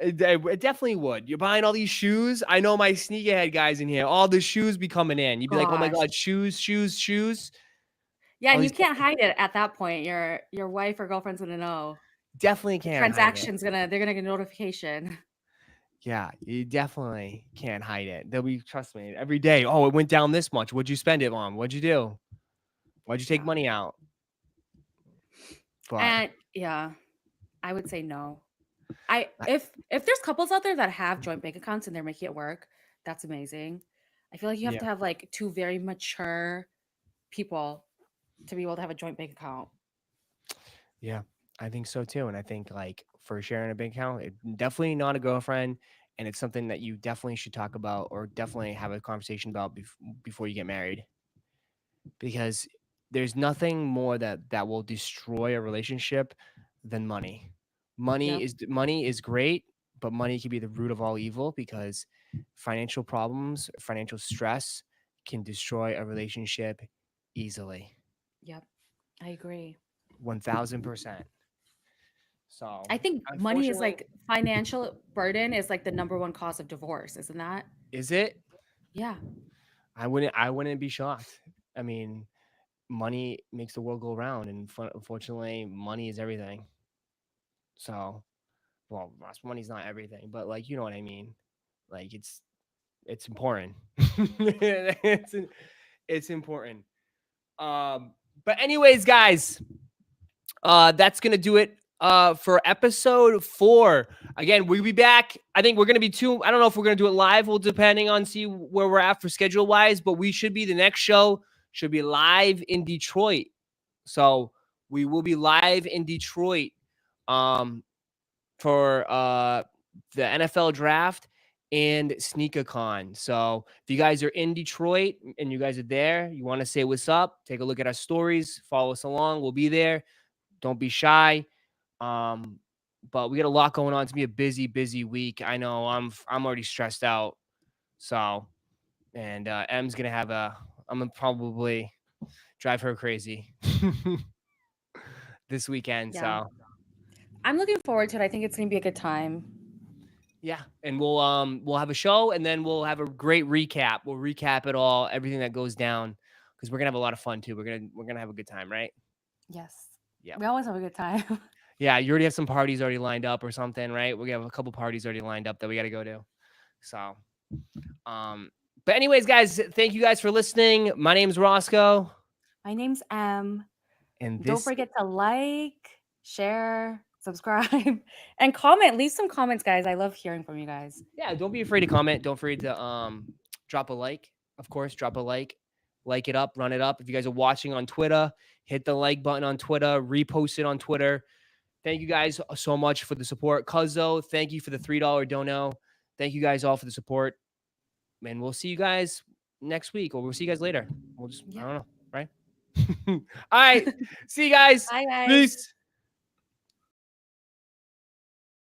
It definitely would. You're buying all these shoes. I know my sneakerhead guys in here. All the shoes be coming in. You'd be like, "Oh my god, Gosh. shoes, shoes, shoes." Yeah, All and these you can't hide it at that point. Your wife or girlfriend's gonna know. definitely The can't hide it. transaction's they're gonna get a notification. Yeah, you definitely can't hide it. They'll be trust me every day. Oh, it went down this much. What'd you spend it on? What'd you do? Why'd you take Yeah. money out? But And yeah, I would say no. I I- if there's couples out there that have joint bank accounts and they're making it work, that's amazing. I feel like you have yeah, to have like two very mature people to be able to have a joint bank account. yeah, I think so too. And I think like for sharing a bank account, definitely not a girlfriend. And it's something that you definitely should talk about or definitely have a conversation about before you get married. Because there's nothing more that will destroy a relationship than money. Yep. Money is great, but money can be the root of all evil because financial problems, financial stress can destroy a relationship easily. Yep. I agree. 1000%. So, I think money is unfortunately, like financial burden is like the number one cause of divorce, isn't that? is it? Yeah. I wouldn't be shocked. I mean, money makes the world go round and unfortunately, money is everything. So, well, money's not everything, but like you know what I mean. Like it's important. it's it's important. Um, but anyways, guys, that's gonna do it for episode 4. Again, we'll be back. I think we're gonna be I don't know if we're gonna do it live. Well, depending on see where we're at for schedule wise, but we should be the next show should be live in Detroit. So we will be live in Detroit. Um, for the NFL draft and SneakerCon. So if you guys are in Detroit and you guys are there, you want to say what's up, take a look at our stories, follow us along. We'll be there. Don't be shy. Um, but we got a lot going on. It's gonna be a busy, busy week. I know I'm already stressed out. So and M's gonna have I'm gonna probably drive her crazy this weekend. Yeah. So I'm looking forward to it. I think it's gonna be a good time. yeah, and we'll have a show and then we'll have a great recap. We'll recap it all, everything that goes down because we're gonna have a lot of fun too. We're gonna have a good time, right? Yes. Yeah. We always have a good time. Yeah, you already have some parties already lined up or something, right? We have a couple parties already lined up that we gotta go to. So but anyways, guys, thank you guys for listening. My name's Roszko. My name's Em. And Don't this forget to like, share, subscribe, and comment. Leave some comments, guys. I love hearing from you guys. yeah, don't be afraid to comment. Don't afraid to drop a like. Of course, drop a like it up, run it up. If you guys are watching on Twitter, hit the like button on Twitter, repost it on Twitter. Thank you guys so much for the support. Cuzzo, thank you for the $3 dono. Thank you guys all for the support. And we'll see you guys next week or we'll see you guys later. I Yeah. don't know, right? All right. See you guys. Bye, guys. Peace.